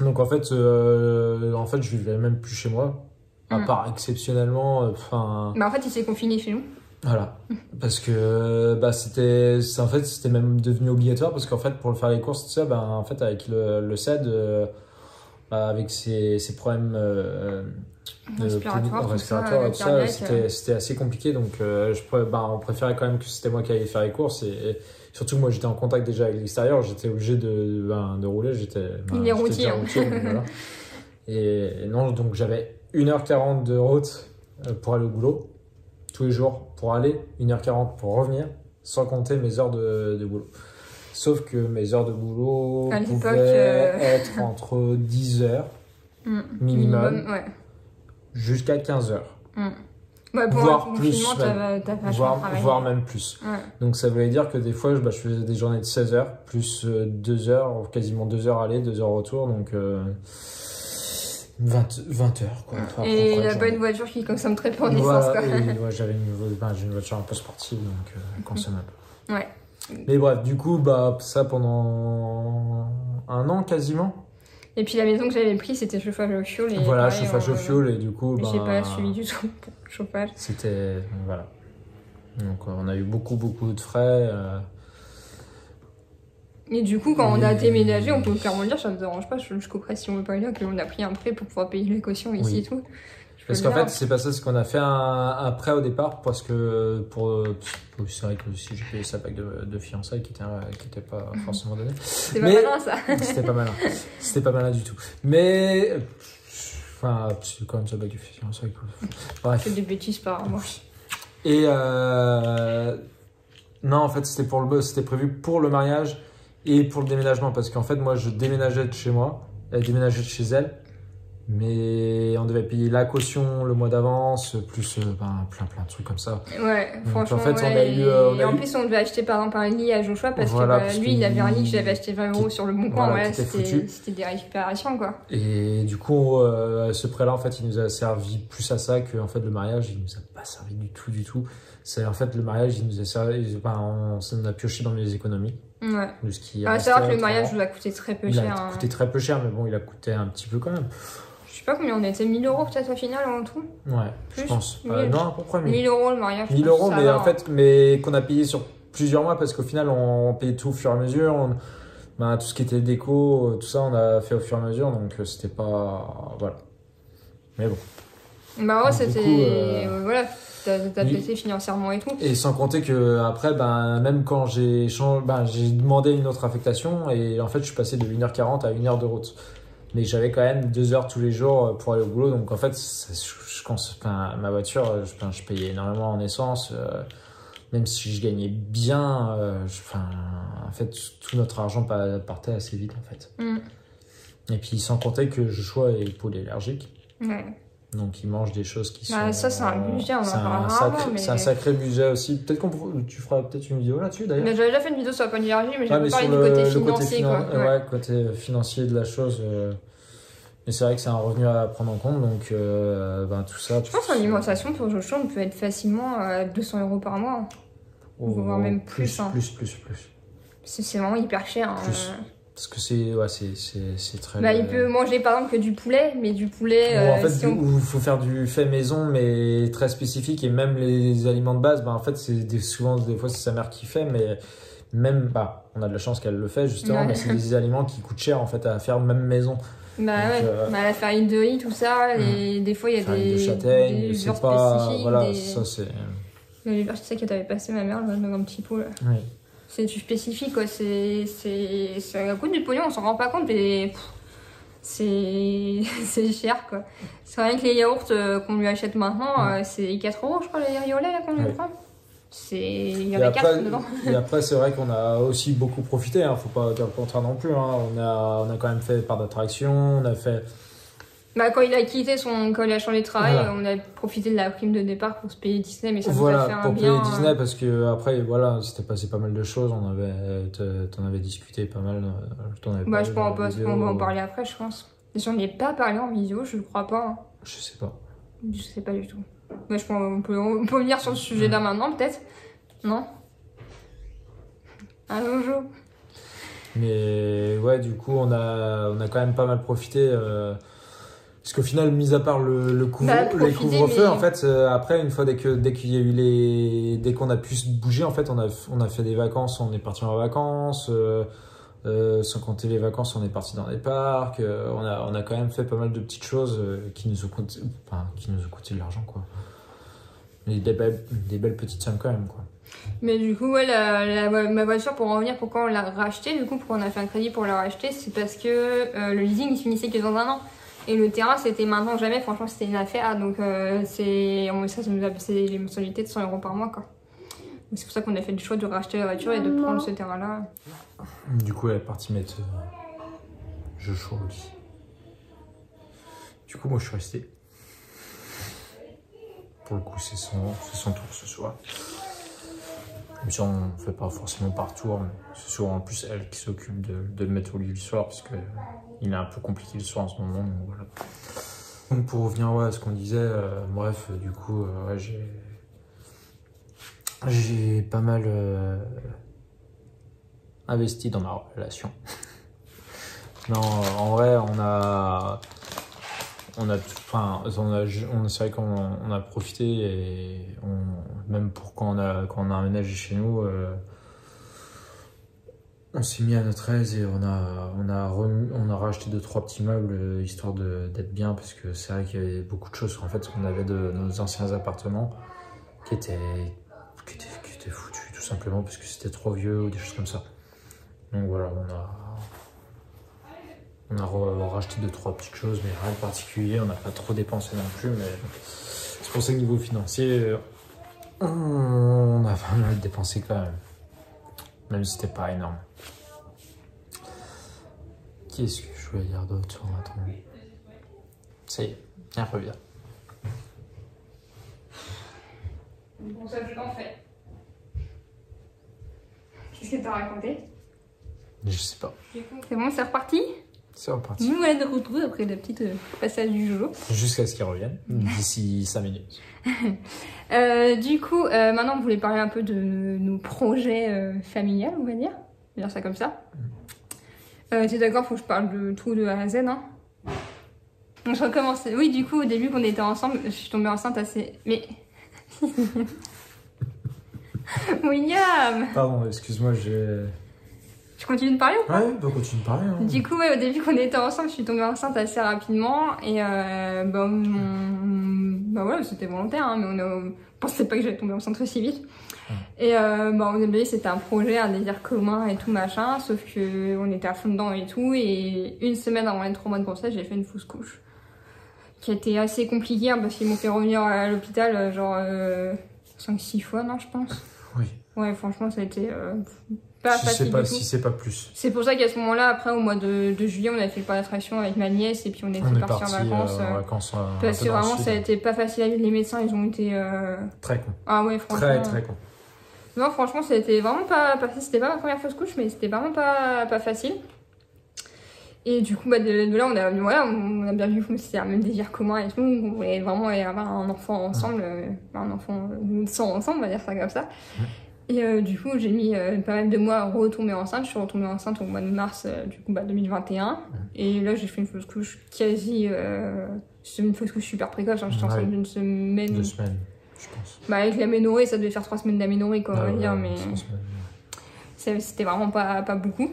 Donc en fait, je vivais même plus chez moi, à part exceptionnellement. En fait, il s'est confiné chez nous. Voilà, parce que c'était même devenu obligatoire parce qu'en fait pour faire les courses, tout ça, en fait avec le CED, avec ses problèmes respiratoires et tout ça, c'était assez compliqué. Donc on préférait quand même que c'était moi qui allais faire les courses et surtout moi j'étais en contact déjà avec l'extérieur, j'étais obligé de rouler, il est routier. Voilà. Et non, donc j'avais 1h40 de route pour aller au boulot tous les jours, pour aller 1h40 pour revenir, sans compter mes heures de boulot. Sauf que mes heures de boulot pouvaient être entre 10 heures minimum jusqu'à 15 heures. Voire plus, voire même plus. Ouais. Donc ça voulait dire que des fois, je faisais des journées de 16 heures, plus 2 heures, quasiment 2 heures aller, 2 heures retour, donc 20 heures. Quoi. Et il n'a pas une voiture qui consomme très peu en essence. J'avais une voiture un peu sportive, donc consommable. Ouais. Mais bref, du coup, ça pendant 1 an quasiment. Et puis la maison que j'avais prise, c'était chauffage au fioul. Et voilà, chauffage au fioul, et du coup... j'ai pas suivi du tout pour le chauffage. C'était... Voilà. Donc on a eu beaucoup de frais. Et du coup, quand on a déménagé, on peut clairement le dire, ça ne me dérange pas, je couperai si on veut pas le dire, qu'on a pris un prêt pour pouvoir payer les cautions ici et tout. Parce qu'en fait, c'est pas ça, c'est qu'on a fait un prêt au départ parce que c'est vrai que aussi j'ai payé sa bague de fiançailles qui était pas forcément donnée. C'était pas malin ça. C'était pas malin du tout. Mais c'est quand même sa bague de fiançailles. Bref. Je fais des bêtises par moi. Et non, en fait, c'était prévu pour le mariage et pour le déménagement parce qu'en fait, moi, je déménageais de chez moi, elle déménageait de chez elle. Mais on devait payer la caution le mois d'avance, plus plein de trucs comme ça. Ouais, donc, franchement. En fait, en plus, on devait acheter par exemple un lit à Joshua parce que lui, il avait un lit que j'avais acheté 20 € sur le bon coin. Voilà, c'était des récupérations, quoi. Et du coup, ce prêt-là, en fait, il nous a servi plus à ça que en fait, le mariage, il nous a pas servi du tout. C'est en fait le mariage, il nous a servi. On a pioché dans mes économies. Ouais. De ce qui c'est vrai que le mariage nous a coûté très peu cher. Il a coûté très peu cher, mais bon, il a coûté un petit peu quand même. sais pas combien on était, 1000 € peut-être au final en tout. Ouais, Plus, je pense. 1000. Non, à peu près 1000. 1000 € le mariage. 1000 je pense euros, que ça mais va, en fait, mais qu'on a payé sur plusieurs mois parce qu'au final, on payait tout au fur et à mesure. Tout ce qui était déco, tout ça, on a fait au fur et à mesure, donc c'était pas. Voilà. Mais bon. Bah ouais, Du c'était. coup, Voilà, t'as oui. pété financièrement et tout. Et sans compter que après, même quand j'ai j'ai demandé une autre affectation, et en fait, je suis passé de 1h40 à 1 heure de route. Mais j'avais quand même 2 heures tous les jours pour aller au boulot, donc en fait, ma voiture, je payais énormément en essence. Même si je gagnais bien, en fait, tout notre argent partait assez vite, en fait. Et puis, sans compter que Joshua est polyallergique. Ouais. Donc, il mange des choses qui sont... Ça, c'est un budget, on en c'est parlera un rarement, sacré, mais... c'est un sacré budget aussi. Peut-être tu feras peut-être une vidéo là-dessus, d'ailleurs. Mais j'avais déjà fait une vidéo sur la polyallergie, mais j'ai Ouais, pas mais parlé sur du côté le côté financier, quoi. Ouais. ouais, côté financier de la chose. Mais c'est vrai que c'est un revenu à prendre en compte, donc tout ça... Je pense que l'alimentation pour Joshua, on peut être facilement à 200 € par mois. Voire même plus. Plus. C'est vraiment hyper cher. Plus. Parce que c'est très... Bah, il peut manger par exemple que du poulet, mais du poulet... en fait, il faut faire du fait maison, mais très spécifique, et même les aliments de base, en fait, souvent, des fois, c'est sa mère qui fait, mais même, on a de la chance qu'elle le fait, justement, Ouais. mais c'est des aliments qui coûtent cher, en fait, à faire même maison. Bah Donc, ouais, la farine de riz, tout ça, et des fois il y a farine des... de châtaigne, des c'est beurres pas... spécifiques, Voilà, ça, c'est... Les beurres, c'est ça qu'elle avait passé ma mère dans un petit pot, là. Oui. C'est du spécifique, quoi. Ça coûte du pognon, on s'en rend pas compte, mais c'est cher, quoi. C'est rien que les yaourts qu'on lui achète maintenant, c'est 4 € je crois, les riolets là qu'on lui prend. Il y avait 4 dedans. Et après, c'est vrai qu'on a aussi beaucoup profité, faut pas dire le contraire non plus. On a quand même fait part d'attraction, on a fait... Bah, quand il a changé de travail, voilà. On a profité de la prime de départ pour se payer Disney, mais ça nous a fait un bien. Pour payer Disney, parce que après, voilà, c'était passé pas mal de choses, t'en avais discuté pas mal. Je peux en parler après, je pense. Et si on n'y est pas parlé en vidéo, je crois pas. Hein. Je sais pas. Je sais pas du tout. Mais on peut venir sur le sujet là maintenant, peut-être. Non? Un Jojo. Mais ouais, du coup, on a quand même pas mal profité. Parce qu'au final, mis à part les couvre-feux, en fait, après, une fois dès qu'il y a eu dès qu'on a pu se bouger, en fait, on a fait des vacances, on est parti en vacances, sans compter les vacances, on est parti dans des parcs, on a quand même fait pas mal de petites choses qui nous ont coûté de l'argent, quoi. Mais des belles petites sommes quand même, quoi. Mais du coup, ouais, ma voiture, pour en revenir, pourquoi on l'a rachetée, du coup, pourquoi on a fait un crédit pour la racheter, c'est parce que le leasing, il finissait que dans 1 an. Et le terrain, c'était maintenant ou jamais, franchement, c'était une affaire. Donc, ça nous a baissé les mensualités de 100 € par mois, quoi. C'est pour ça qu'on a fait le choix de racheter la voiture et de prendre ce terrain-là. Du coup, elle est partie mettre Joshua au lit. Du coup, moi, je suis resté. Pour le coup, c'est son tour ce soir. Même si on ne fait pas forcément par tour, mais c'est souvent en plus elle qui s'occupe de le mettre au lit le soir, parce qu'il est un peu compliqué le soir en ce moment. Donc, voilà. Donc pour revenir à ce qu'on disait, bref, du coup, j'ai pas mal investi dans ma relation. Non, en vrai, c'est vrai qu'on a profité, et même pour quand on a emménagé chez nous, on s'est mis à notre aise et on a racheté 2-3 petits meubles histoire d'être bien, parce que c'est vrai qu'il y avait beaucoup de choses en fait qu'on avait de nos anciens appartements qui étaient foutus, tout simplement parce que c'était trop vieux ou des choses comme ça. Donc voilà, on a racheté 2-3 petites choses, mais rien de particulier. On n'a pas trop dépensé non plus, mais c'est pour ça que niveau financier, on a pas mal dépensé quand même si c'était pas énorme. Qu'est-ce que je voulais dire d'autre? Attends. Ça y est, elle revient. Bon, ça, je t'en fais. Qu'est-ce que t'as raconté? Je sais pas. C'est bon, c'est reparti? C'est reparti. Nous, on va retrouver après le petit passage du Jojo. Jusqu'à ce qu'il revienne, d'ici 5 minutes. Du coup, maintenant, on voulait parler un peu de nos projets familiales, on va dire. On va dire ça comme ça. T'es d'accord, faut que je parle de tout de A à Z, hein? Donc je recommence. Oui, du coup, au début qu'on était ensemble, je suis tombée enceinte assez... Mais... William! Pardon, excuse-moi, j'ai... Tu continues de parler ou pas? Ouais, bah continue de parler. Hein. Du coup, ouais, au début qu'on était ensemble, je suis tombée enceinte assez rapidement. Et bah ouais, c'était volontaire, hein, mais on pensait pas que j'allais tomber enceinte aussi vite. Et bah, au début, c'était un projet, un désir commun et tout machin, sauf que on était à fond dedans et tout. Et une semaine avant les 3 mois de grossesse, j'ai fait une fausse couche. Qui a été assez compliquée, hein, parce qu'ils m'ont fait revenir à l'hôpital genre 5-6 fois, non, je pense. Oui. Ouais, franchement, ça a été pas facile du tout. Si c'est pas plus. C'est pour ça qu'à ce moment-là, après, au mois de juillet, on a fait le point d'attraction avec ma nièce et puis on était partis en vacances. Parce que vraiment, ça a été pas facile à vivre. Les médecins, ils ont été... Très cons. Ah ouais, franchement. Très cons. Non, franchement, ça a été vraiment pas facile. C'était pas ma première fausse couche, mais c'était vraiment pas facile. Et du coup, bah, de là, on a bien vu que c'était un même désir commun et tout. On voulait vraiment avoir un enfant ensemble, un enfant sans ensemble, on va dire ça comme ça. Et du coup, j'ai mis pas mal de mois à retomber enceinte. Je suis retombée enceinte au mois de mars du coup, 2021. Et là, j'ai fait une fausse couche quasi... c'est une fausse couche super précoce. Hein. J'étais enceinte d'une semaine. 2 semaines, je pense. Bah, avec l'aménorrhée, ça devait faire 3 semaines d'aménorrhée, quoi, on va dire. Mais c'était vraiment pas beaucoup.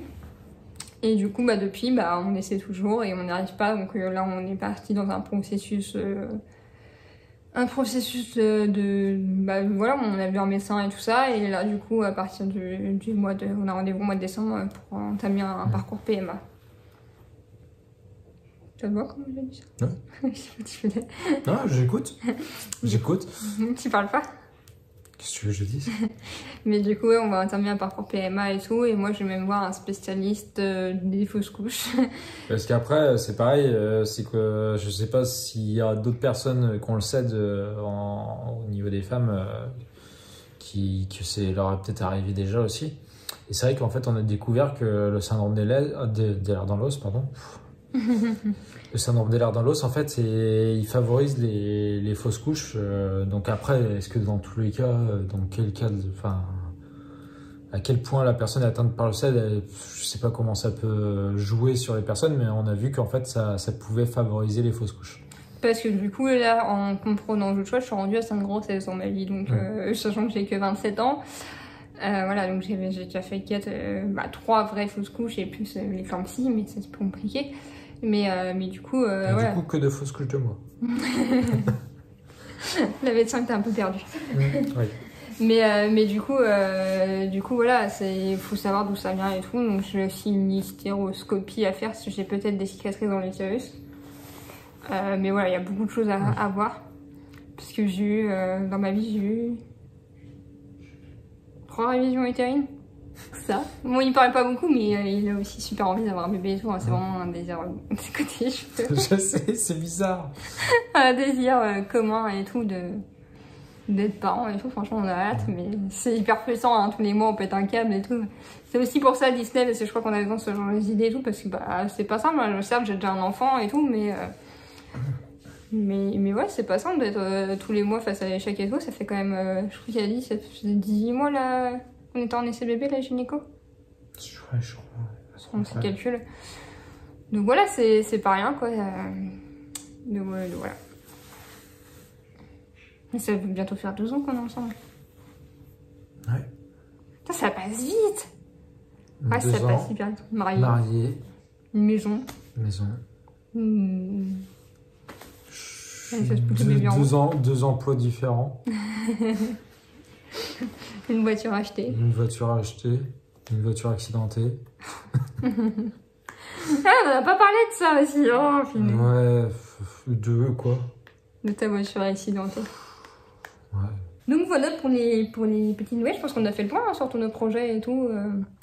Et du coup, bah, depuis, bah, on essaie toujours et on n'y arrive pas. Donc là, on est parti dans un processus... bah, voilà, on a vu un médecin et tout ça. Et là, du coup, à partir du mois de... On a rendez-vous au mois de décembre pour entamer un parcours PMA. Tu vois comment je dit ça? Ouais. Non, j'écoute. J'écoute. Tu parles pas? Qu'est-ce que tu veux que je dise? Mais du coup, ouais, on va entamer un parcours PMA et tout. Et moi, je vais même voir un spécialiste des fausses couches. Parce qu'après, c'est pareil. C'est que je sais pas s'il y a d'autres personnes qu'on le sait au niveau des femmes que c'est leur est peut-être arrivé déjà aussi. Et c'est vrai qu'en fait, on a découvert que le syndrome des lèvres dans l'os, pardon. Le syndrome des lèvres dans l'os, en fait, il favorise les fausses couches. Donc après, est-ce que dans tous les cas, dans quel cas, enfin, à quel point la personne est atteinte par le SIDA, je sais pas comment ça peut jouer sur les personnes, mais on a vu qu'en fait, ça pouvait favoriser les fausses couches. Parce que du coup, là, en comprenant le choix, je suis rendue à 5 grossesses dans ma vie. Donc, sachant que j'ai que 27 ans, voilà, donc j'ai déjà fait 3 vraies fausses couches et plus les femmes psy, mais c'est plus compliqué. Mais du coup, Du coup, que de fausses couches de moi. La médecin était un peu perdue. Oui. Mais du coup, voilà, il faut savoir d'où ça vient et tout. Donc j'ai aussi une hystéroscopie à faire parce que j'ai peut-être des cicatrices dans l'utérus. Mais voilà, il y a beaucoup de choses à voir. Parce que dans ma vie, j'ai eu 3 révisions utérines. Ça. Bon, il parle pas beaucoup, mais il a aussi super envie d'avoir un bébé et tout. Hein. C'est vraiment un désir de ses côtés, Je sais, c'est bizarre. Un désir commun et tout d'être parent et tout. Franchement, on a hâte, mais c'est hyper frustrant. Hein. Tous les mois, on pète un câble et tout. C'est aussi pour ça Disney, parce que je crois qu'on a besoin de ce genre d'idées et tout, parce que bah, c'est pas simple. Moi, certes, j'ai déjà un enfant et tout, mais ouais, c'est pas simple d'être tous les mois face à l'échec et tout. Ça fait quand même, je crois qu'il a dit, ça faisait 18 mois là. On était en essai bébé, la gynéco. Ouais, je crois. On s'y calcule. Donc voilà, c'est pas rien, quoi. Donc voilà. Et ça va bientôt faire 2 ans qu'on est ensemble. Ouais. Putain, ça passe vite. Ouais, 2 ça ans, passe hyper vite. Marié. Une maison. 2 emplois différents. Une voiture achetée. Une voiture accidentée. Ah, on n'a pas parlé de ça aussi. Oh, ouais, quoi? De ta voiture accidentée. Ouais. Donc voilà pour les petites nouvelles. Je pense qu'on a fait le point hein, sur tous nos projets et tout.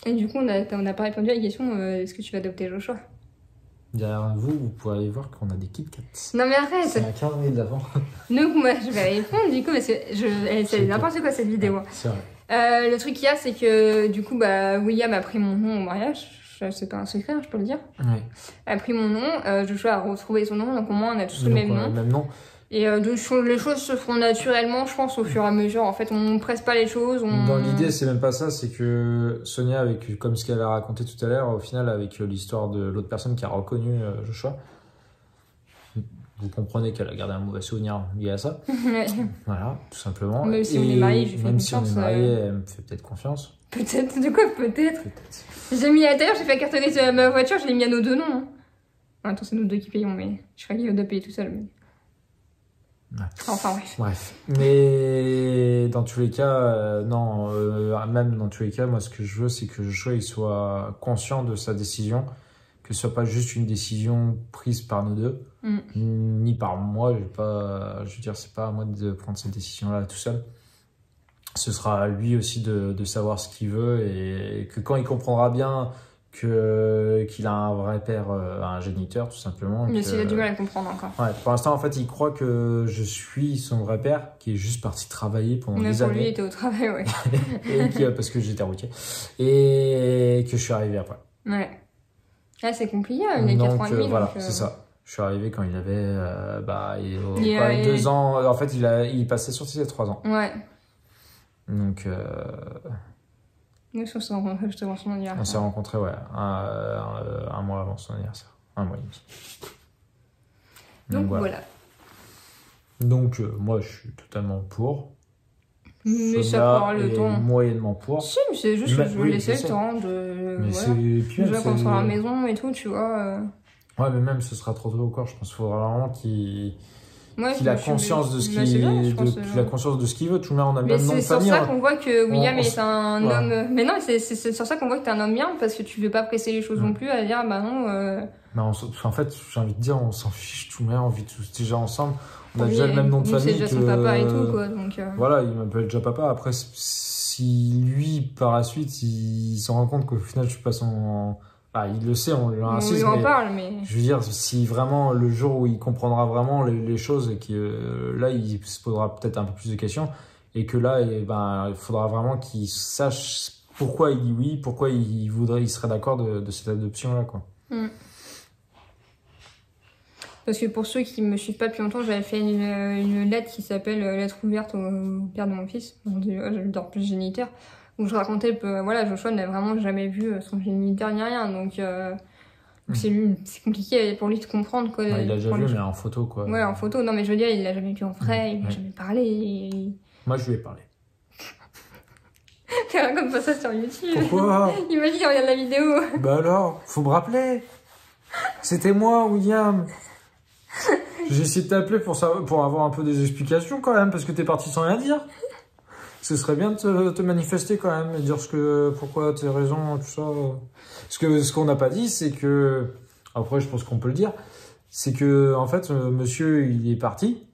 Et du coup, on n'a pas répondu à la question est-ce que tu vas adopter Joshua? Derrière vous pouvez aller voir qu'on a des Kit Kats. Non mais arrête. C'est un calendrier d'avant. Donc moi, je vais répondre du coup parce que c'est n'importe quoi cette vidéo. Ouais, c'est vrai. Le truc qu'il y a, c'est que du coup, bah, William a pris mon nom au mariage. C'est pas un secret, hein, je peux le dire. Ouais. A pris mon nom. Joshua a retrouvé son nom. Donc au moins, on a tous le même nom. Le même nom. Et les choses se feront naturellement, je pense, au fur et à mesure. En fait, on ne presse pas les choses. Dans l'idée, c'est même pas ça. C'est que Sonia, avec comme ce qu'elle a raconté tout à l'heure, au final, avec l'histoire de l'autre personne qui a reconnu Joshua, vous comprenez qu'elle a gardé un mauvais souvenir lié à ça. Ouais. Voilà, tout simplement. Même si on est mariés, je lui fais même si on confiance, est mariés, elle me fait peut-être confiance. Peut-être, de quoi peut-être? Peut-être. J'ai mis à terre, j'ai fait cartonner ma voiture, je l'ai mis à nos deux noms. Hein. Attends, c'est nous deux qui payons, mais je serais capable de payer tout seul. Mais... Ouais. Enfin, bref. Bref. Mais dans tous les cas, non, même dans tous les cas, moi, ce que je veux, c'est que Joshua il soit conscient de sa décision, que ce soit pas juste une décision prise par nous deux, ni par moi. Je veux dire, c'est pas à moi de prendre cette décision-là tout seul. Ce sera à lui aussi de savoir ce qu'il veut et que quand il comprendra bien qu'il a un vrai père, un géniteur, tout simplement. Mais que... s'il a du mal à comprendre encore. Ouais, pour l'instant, en fait, il croit que je suis son vrai père, qui est juste parti travailler pendant des pour années. lui, il était au travail, ouais. Parce que j'étais routier. Et que je suis arrivé après. Ouais. Là, c'est compliqué, il est 4 ans et demi. Voilà, donc, c'est ça. Je suis arrivé quand il avait 2 ans. En fait, il passait sur 6 à 3 ans. Ouais. Donc, nous, on s'est rencontrés juste avant son anniversaire. on s'est rencontrés, ouais, un mois avant son anniversaire. Un mois et demi. Donc voilà. Donc, moi, je suis totalement pour. Mais ça prend le temps. Moyennement pour. Si, mais c'est juste que je veux laisser le temps de. Mais voilà. c'est Déjà, quand on sera à la maison et tout, tu vois. Ouais, mais même ce sera trop tôt encore. Je pense qu'il faudra vraiment qu'il a conscience de ce qu'il veut. Tout le monde, on a le même nom de famille. Mais c'est sur ça qu'on voit que William est un homme. Mais non, c'est sur ça qu'on voit que t'es un homme bien, parce que tu veux pas presser les choses non plus à dire, bah non. Mais en fait, j'ai envie de dire, on s'en fiche, tout le monde, on vit tous déjà ensemble. On a déjà le même nom de famille. C'est déjà son papa et tout, quoi. Donc, voilà, il m'appelle déjà papa. Après, si lui, par la suite, il s'en rend compte qu'au final, je suis pas son. Ah, il le sait, on lui insiste. On lui en parle, mais. Je veux dire, si vraiment, le jour où il comprendra vraiment les choses et que là, il se posera peut-être un peu plus de questions et que là, il faudra vraiment qu'il sache pourquoi il dit oui, pourquoi il serait d'accord de cette adoption-là, quoi. Parce que pour ceux qui me suivent pas depuis longtemps, j'avais fait une lettre qui s'appelle Lettre ouverte au père de mon fils, dans plus géniteur, où je racontais que voilà, Joshua n'a vraiment jamais vu son géniteur ni rien, donc c'est compliqué pour lui de comprendre, quoi. Ouais, il a déjà vu, mais en photo, quoi. Ouais, en photo, non mais je veux dire, il l'a jamais vu en vrai, il m'a jamais parlé. Moi, je lui ai parlé. Fais rien comme ça sur YouTube. Pourquoi? Imagine, il regarde la vidéo. Bah alors, faut me rappeler. C'était moi, William. J'ai essayé de t'appeler pour avoir un peu des explications quand même, parce que t'es parti sans rien dire. Ce serait bien de te manifester quand même, et dire pourquoi tes raisons, tout ça. Parce que ce qu'on n'a pas dit, c'est que, après je pense qu'on peut le dire, c'est que en fait monsieur il est parti.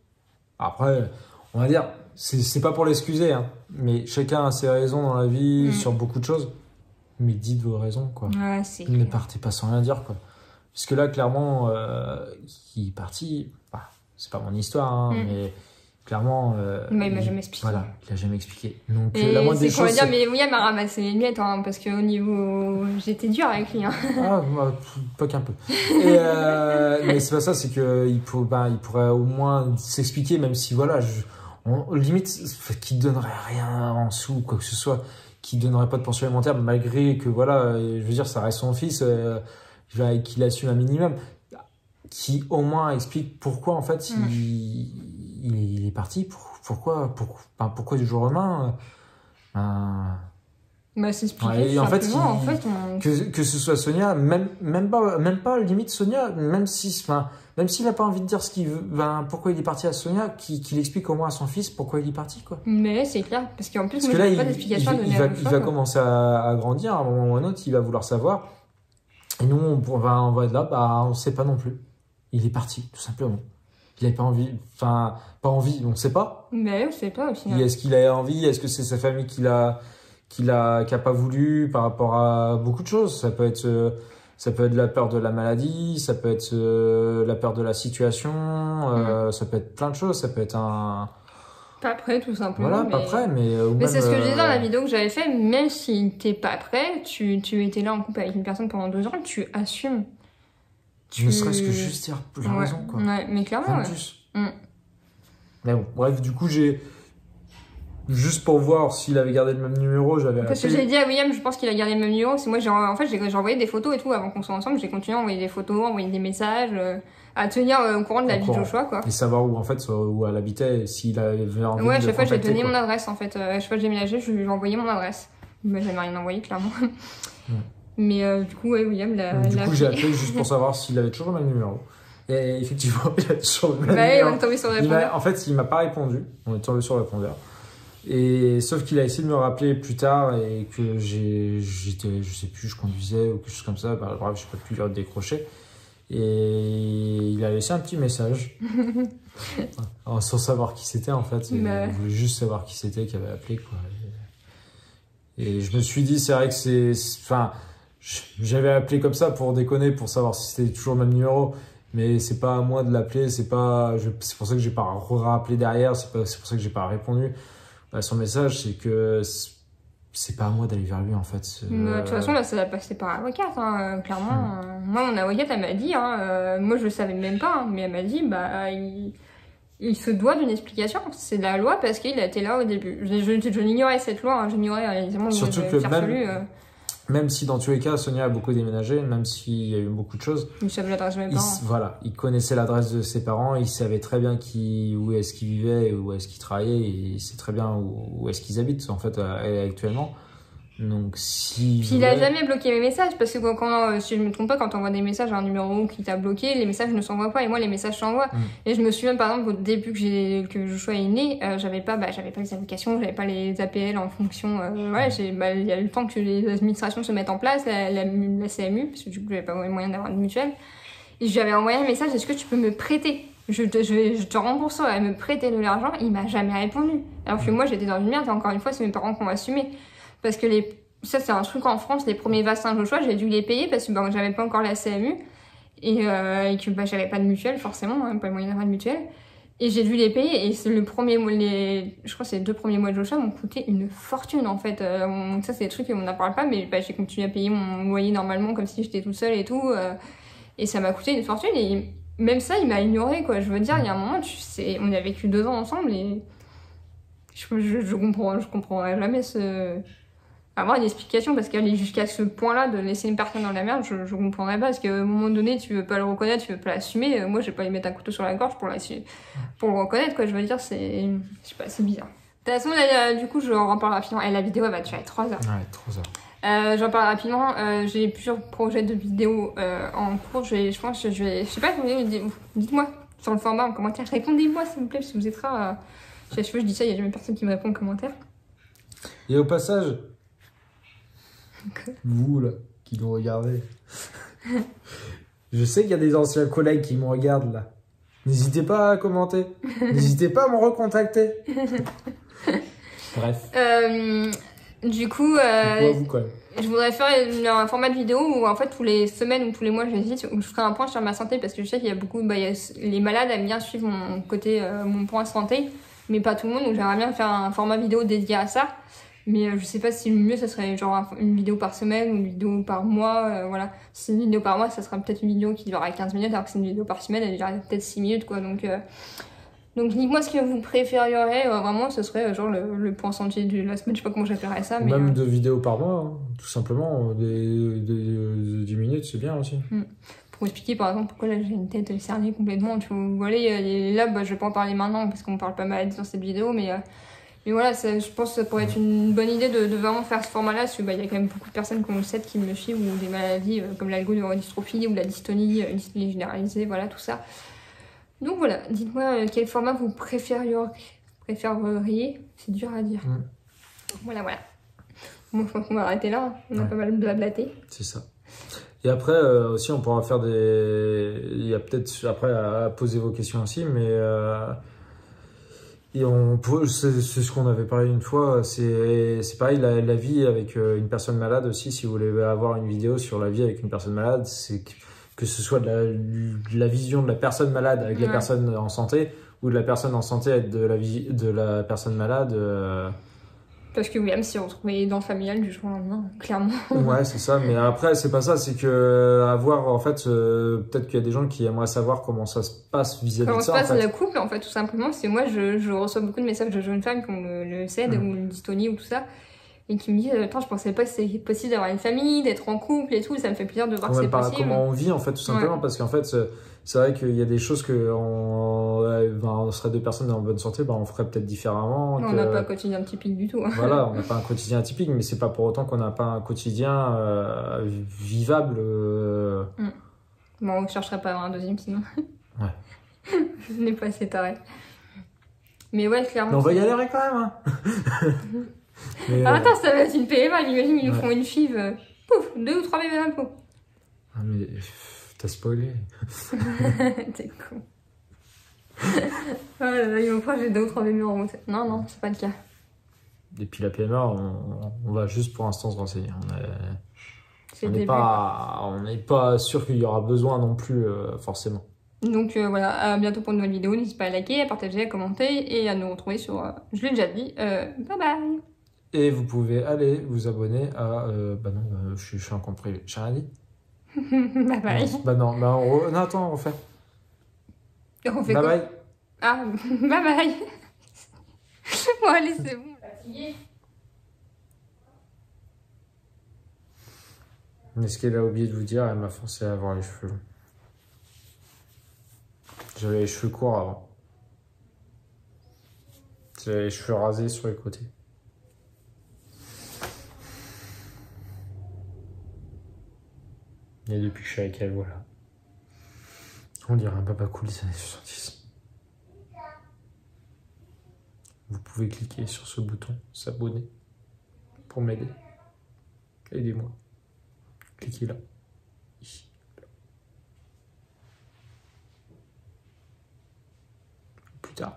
Après, on va dire, c'est pas pour l'excuser, hein, mais chacun a ses raisons dans la vie sur beaucoup de choses. Mais dites vos raisons, quoi. Ouais, ne partez pas sans rien dire, quoi. Parce que là, clairement, il est parti. Bah, c'est pas mon histoire, hein, mais clairement. Mais il m'a jamais expliqué. Voilà, il a jamais expliqué. Donc, et la moindre des choses. Dire, mais William a ramassé les miettes, hein, parce qu'au niveau. J'étais dure avec lui. Hein. Ah, bah, pas qu'un peu. Mais c'est pas ça, c'est qu'il pourrait au moins s'expliquer, même si, voilà, limite, qu'il donnerait rien en dessous, quoi que ce soit, qu'il donnerait pas de pension alimentaire, malgré que, voilà, je veux dire, ça reste son fils. Qu'il assume un minimum, qui au moins explique pourquoi en fait il est parti, pourquoi du jour au lendemain. Bah c'est expliqué. Et en fait, que ce soit Sonia, même pas limite Sonia, même s'il n'a pas envie de dire ce qu'il veut, pourquoi il est parti à Sonia, qu'il explique au moins à son fils pourquoi il est parti, quoi. Mais c'est clair, parce qu'en plus, parce que là, pas d'explication à donner il va commencer à grandir, à un moment ou à un autre, il va vouloir savoir. Et nous, on va être là, on ne sait pas non plus. Il est parti, tout simplement. Il n'avait pas envie, pas envie, on ne sait pas. Mais on ne sait pas aussi. Est-ce qu'il a envie? Est-ce que c'est sa famille qui n'a pas voulu par rapport à beaucoup de choses? Ça peut être la peur de la maladie, ça peut être la peur de la situation, ça peut être plein de choses, ça peut être un... Pas prêt, tout simplement. Voilà, pas prêt, mais c'est ce que je disais dans la vidéo que j'avais fait, même si t'es pas prêt, tu étais là en couple avec une personne pendant 2 ans, tu assumes. Ne serait-ce que juste dire la raison, quoi. Ouais, mais clairement, plus. Mais bon, bref, du coup, juste pour voir s'il avait gardé le même numéro, j'avais Parce que j'ai dit à William, je pense qu'il a gardé le même numéro. C'est moi, en fait, j'ai envoyé des photos et tout avant qu'on soit ensemble. J'ai continué à envoyer des photos, envoyer des messages, à tenir au courant de la vie de Joshua, quoi. Et savoir où, en fait, où elle habitait, s'il avait envie ouais, à de chaque fois, j'ai contacter, donné quoi. mon adresse, en fait. À chaque fois que j'ai déménagé, je lui ai envoyé mon adresse. Mais j'avais rien envoyé, clairement. Mais du coup, ouais, William l'a. Du coup, j'ai appelé juste pour savoir s'il avait toujours le même numéro. Et effectivement, il a toujours le même Bah, numéro. on est tombé sur le répondeur. En fait, il m'a pas répondu. On est tombé sur le répondeur. Et sauf qu'il a essayé de me rappeler plus tard et que j'étais, je sais plus, je conduisais ou quelque chose comme ça. Bah, bref, je n'ai pas pu le décrocher. Et il a laissé un petit message. Sans savoir qui c'était, en fait. Il voulait juste savoir qui c'était qui avait appelé, quoi. Et je me suis dit, c'est vrai que enfin, j'avais appelé comme ça pour déconner, pour savoir si c'était toujours le même numéro. Mais c'est pas à moi de l'appeler, c'est pour ça que j'ai pas rappelé derrière, c'est pour ça que j'ai pas répondu à son message, c'est que c'est pas à moi d'aller vers lui, en fait. De toute façon, là, ça va passer par avocate, hein, clairement. Moi, mon avocate, elle m'a dit, moi, je le savais même pas, mais elle m'a dit, bah, il se doit d'une explication. C'est la loi parce qu'il a été là au début. Je l'ignorais, cette loi, hein, j'ignorais évidemment. Surtout que même si dans tous les cas, Sonia a beaucoup déménagé, même s'il y a eu beaucoup de choses. Il savait l'adresse de mes parents. Voilà, il connaissait l'adresse de ses parents, il savait très bien où est-ce qu'ils vivaient, où est-ce qu'ils travaillaient, et il sait très bien où est-ce qu'ils habitent, en fait, actuellement. Donc, si. Puis il a jamais bloqué mes messages, parce que si je me trompe pas, quand on envoie des messages à un numéro qui t'a bloqué, les messages ne s'envoient pas, et moi les messages s'envoient. Et je me souviens par exemple au début que Joshua est né, j'avais pas les applications, j'avais pas les APL en fonction. Il y a eu le temps que les administrations se mettent en place, la CMU, parce que du coup j'avais pas moyen d'avoir une mutuelle. Et j'avais envoyé un message, est-ce que tu peux me prêter? Je te rembourse, elle me prêtait de l'argent, il m'a jamais répondu. Alors que moi j'étais dans une merde, et encore une fois c'est mes parents qui ont assumé. Parce que ça c'est un truc en France, les premiers vaccins Joshua, j'ai dû les payer parce que j'avais pas encore la CMU et que j'avais pas de mutuelle forcément, pas le moyen d'avoir de mutuelle. Et j'ai dû les payer et c'est je crois que c'est les 2 premiers mois de Joshua m'ont coûté une fortune en fait. Donc ça c'est des trucs qu'on n'en parle pas, mais j'ai continué à payer mon loyer normalement comme si j'étais toute seule et tout. Et ça m'a coûté une fortune et même ça il m'a ignoré quoi. Je veux dire, il y a un moment, on a vécu 2 ans ensemble et je comprendrai jamais avoir une explication parce qu'aller jusqu'à ce point-là de laisser une personne dans la merde, je comprendrais pas parce qu'à un moment donné tu veux pas le reconnaître, tu veux pas l'assumer. Moi, je vais pas lui mettre un couteau sur la gorge pour le reconnaître quoi. Je veux dire, je sais pas, c'est bizarre. De toute façon, là, du coup, je en parle rapidement. Et la vidéo, elle va durer 3 heures. Ouais, 3 heures. J'en parle rapidement. J'ai plusieurs projets de vidéos en cours. Je sais pas, dites-moi sur le format en commentaire. Répondez-moi s'il vous plaît parce que vous êtes rares. Je dis ça, il y a jamais personne qui me répond en commentaire. Et au passage. Vous là, qui nous regardez. Je sais qu'il y a des anciens collègues qui me regardent là. N'hésitez pas à commenter. N'hésitez pas à me recontacter. Bref. Du coup, vous, quand même. je voudrais faire un format de vidéo où en fait tous les semaines ou tous les mois j'hésite, où je ferai un point sur ma santé parce que je sais qu'il y a beaucoup, les malades aiment bien suivre mon côté, mon point santé, mais pas tout le monde, donc j'aimerais bien faire un format vidéo dédié à ça. Mais je sais pas si le mieux ça serait genre une vidéo par semaine ou une vidéo par mois, voilà. Si c'est une vidéo par mois, ça sera peut-être une vidéo qui durera 15 minutes, alors que c'est une vidéo par semaine, elle durera peut-être 6 minutes quoi. Donc dites-moi ce que vous préféreriez, vraiment ce serait genre le point santé de la semaine, je sais pas comment j'appellerais ça. Mais, même 2 vidéos par mois, hein, tout simplement, des 10 minutes c'est bien aussi. Pour expliquer par exemple pourquoi là j'ai une tête cernée complètement, tu vois, là je vais pas en parler maintenant parce qu'on parle pas maladie dans cette vidéo, mais voilà, je pense que ça pourrait être une bonne idée de vraiment faire ce format-là, parce qu'il y a quand même beaucoup de personnes qui ont le 7 qui me suivent, ou des maladies comme l'algodystrophie ou la dystonie généralisée, voilà, tout ça. Donc voilà, dites-moi quel format vous préféreriez, c'est dur à dire. Voilà. Bon, je pense qu'on va arrêter là, on a pas mal blablaté. C'est ça. Et après, aussi, on pourra faire il y a peut-être après à poser vos questions aussi, mais... Et c'est ce qu'on avait parlé une fois, c'est pareil, la vie avec une personne malade aussi, si vous voulez avoir une vidéo sur la vie avec une personne malade, c'est que ce soit de la vision de la personne malade avec la personne en santé, ou de la personne en santé avec de la personne malade. Parce que William s'est retrouvé dans le familial du jour au lendemain, clairement. Ouais, c'est ça. Mais après, c'est pas ça. C'est que, à voir, en fait, peut-être qu'il y a des gens qui aimeraient savoir comment ça se passe vis-à-vis Comment de se ça. passe En fait. le couple, en fait, tout simplement. C'est moi, je reçois beaucoup de messages de jeunes femmes qui ont le CED ou le dystonie ou tout ça. Et qui me disent, attends, je pensais pas que c'était possible d'avoir une famille, d'être en couple et tout. Ça me fait plaisir de voir que c'est possible. Comment on vit, en fait, tout simplement. Ouais. Parce qu'en fait, c'est vrai qu'il y a des choses que on serait deux personnes en bonne santé, on ferait peut-être différemment. On n'a pas un quotidien typique du tout. Voilà, on n'a pas un quotidien typique, mais c'est pas pour autant qu'on n'a pas un quotidien vivable. Bon, on ne chercherait pas à avoir un deuxième sinon. Ouais. Je n'ai pas assez taré. Mais ouais, clairement. Mais on va y aller quand même. Hein. Mais, attends, ça va être une PMA, imagine, ils nous Ouais. font une FIV. Pouf, 2 ou 3 bébés d'un coup. Ah, mais t'as spoilé. T'es con. Oh là là, ils vont croire que j'ai 2 ou 3 bébés en route. Non, non, c'est pas le cas. Et puis la PMA, on va juste pour l'instant se renseigner. C'est On le n'est début. pas sûr qu'il y aura besoin non plus, forcément. Donc voilà, à bientôt pour une nouvelle vidéo. N'hésitez pas à liker, à partager, à commenter et à nous retrouver sur. Je l'ai déjà dit. Bye bye. Et vous pouvez aller vous abonner à. Bah non, je suis un compte privé. J'ai rien dit. Bye bye. Bah non, non, attends, on refait. On fait Bye quoi? bye. Ah, bye bye. Bon, allez, c'est bon. Fatiguée. Mais ce qu'elle a oublié de vous dire, elle m'a forcé à avoir les cheveux longs. J'avais les cheveux courts avant. J'avais les cheveux rasés sur les côtés. Et depuis que je suis avec elle, voilà. On dirait un papa cool des années 70. Vous pouvez cliquer sur ce bouton, s'abonner, pour m'aider. Aidez-moi. Cliquez là. Ici. Plus tard.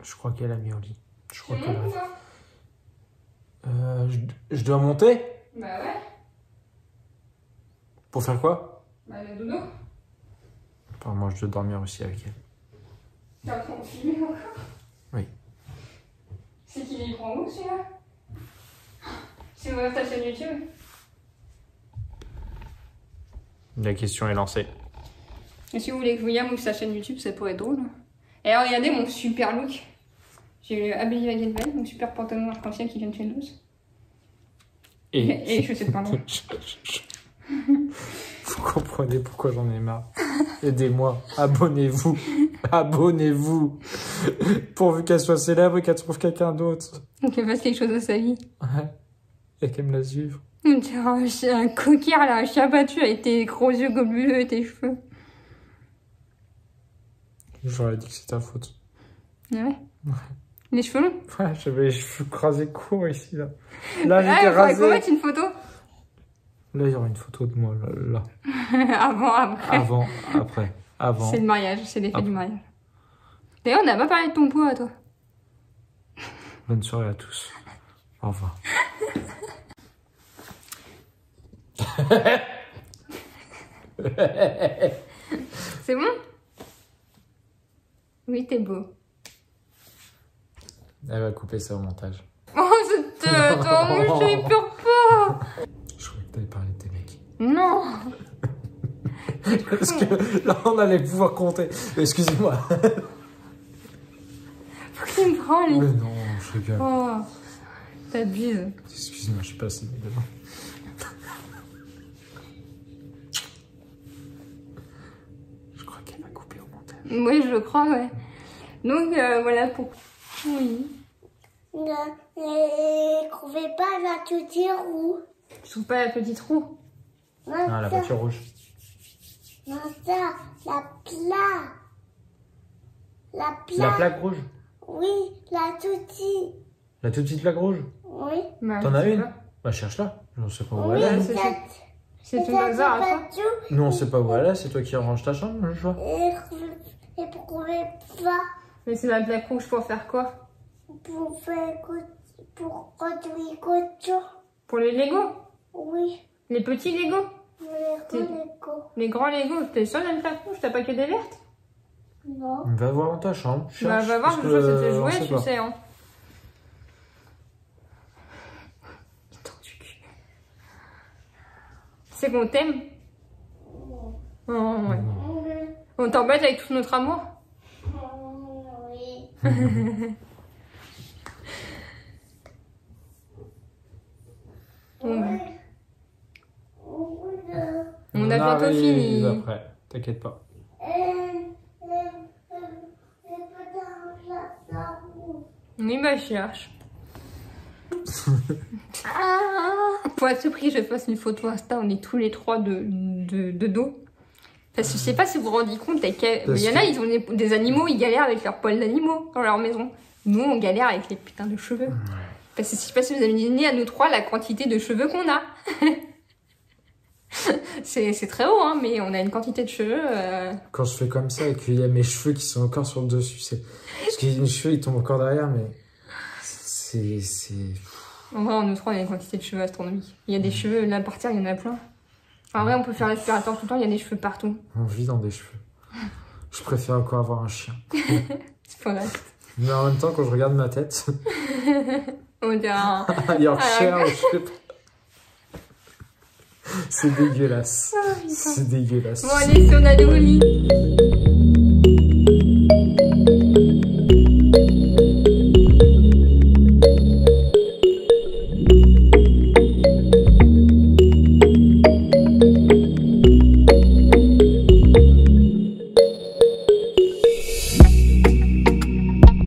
Je crois qu'elle a mis au lit. Je crois qu'elle a... je dois monter? Bah ouais. Pour faire quoi? Bah le dodo. Moi, je dois dormir aussi avec elle. T'as ton filmé encore? Oui. C'est qu'il y prend où celui-là? C'est ouvert ta chaîne YouTube? La question est lancée. Et si vous voulez que William ouvre sa chaîne YouTube, ça pourrait être drôle. Et alors, regardez mon super look. J'ai eu habillé avec Elven, mon super pantalon arc-en-ciel qui vient de chez nous. Et je sais pas non. Vous comprenez pourquoi j'en ai marre. Aidez-moi, abonnez-vous, abonnez-vous. Pourvu qu'elle soit célèbre et qu'elle trouve quelqu'un d'autre. Qu'elle fasse quelque chose de sa vie. Ouais. Et qu'elle me la suive. On dirait un coquillard là, un chien battu avec tes gros yeux globuleux et tes cheveux. J'aurais dit que c'était ta faute. Ouais. Les cheveux longs? Ouais, j'avais les cheveux rasés courts ici, là. Là, Ah, j'étais il faudrait qu'on rasé. mette une photo. Là, il y aura une photo de moi, là. Avant, après. Avant, après. Avant. C'est le mariage, c'est l'effet Après. du mariage. D'ailleurs, on n'a pas parlé de ton poids, toi. Bonne soirée à tous. Au revoir. C'est bon? Oui, t'es beau. Elle va couper ça au montage. Oh, c'était... Attends, j'ai peur pas. Je croyais que t'avais parlé de tes mecs. Non. Parce que là, on allait pouvoir compter. Excusez-moi. Faut qu'il me prend, lui. Mais non, je rigole. Oh, t'abuses. Excusez-moi, je suis pas assez devant. Je crois qu'elle va couper au montage. Oui, je crois, ouais. Donc, voilà pour... Oui. Ne trouvez pas la tutie roue. Je trouve pas la petite roue. Ah, la voiture rouge. Non, ça, la plaque. La plaque. La plaque rouge. Oui, la tutie. La toute petite plaque rouge. Oui. Bah, T'en je as sais une? pas. Bah, cherche-la. Je sais pas où Oui, elle est. c'est- cette. C'est une bazar à toi. Nous, on sait pas où elle est. C'est toi qui ranges ta chambre, je vois. Et vous trouvez pas Mais c'est la plaque rouge pour faire quoi? pour faire pour construire couture. Pour les Lego? Oui, Les petits Lego? les Lego. Les grands Lego? T'es sûr qu'il y a une plaque rouge? T'as pas que des vertes? Non. Va voir dans ta chambre. Bah, cherche, va voir, parce je ça te fait on jouer, sait tu pas. sais, hein. Attends, du cul. C'est qu'on t'aime? Oh, ouais. On t'embête avec tout notre amour? Oui. On On a bientôt arrive fini. après, t'inquiète pas. Oui, bah, je cherche. Pour être surpris, je fasse une photo Insta, on est tous les trois de dos. Parce que je sais pas si vous vous rendez compte, il y en a, ils ont des animaux, ils galèrent avec leurs poils d'animaux dans leur maison. Nous, on galère avec les putains de cheveux. Parce que je sais pas si vous avez imaginé à nous trois la quantité de cheveux qu'on a. C'est très haut, hein, mais on a une quantité de cheveux. Quand je fais comme ça et qu'il y a mes cheveux qui sont encore sur le dessus, c'est... Parce que mes cheveux, ils tombent encore derrière, mais... C'est... En vrai, nous trois, on a une quantité de cheveux astronomique. Il y a des cheveux, là, par terre, il y en a plein. En vrai, on peut faire l'aspirateur tout le temps, il y a des cheveux partout. On vit dans des cheveux. Je préfère encore avoir un chien. C'est pas vrai. Mais en même temps, quand je regarde ma tête... On dirait un... il y a un chien, je sais pas. C'est dégueulasse. C'est dégueulasse. Bon, allez, si on a des lit.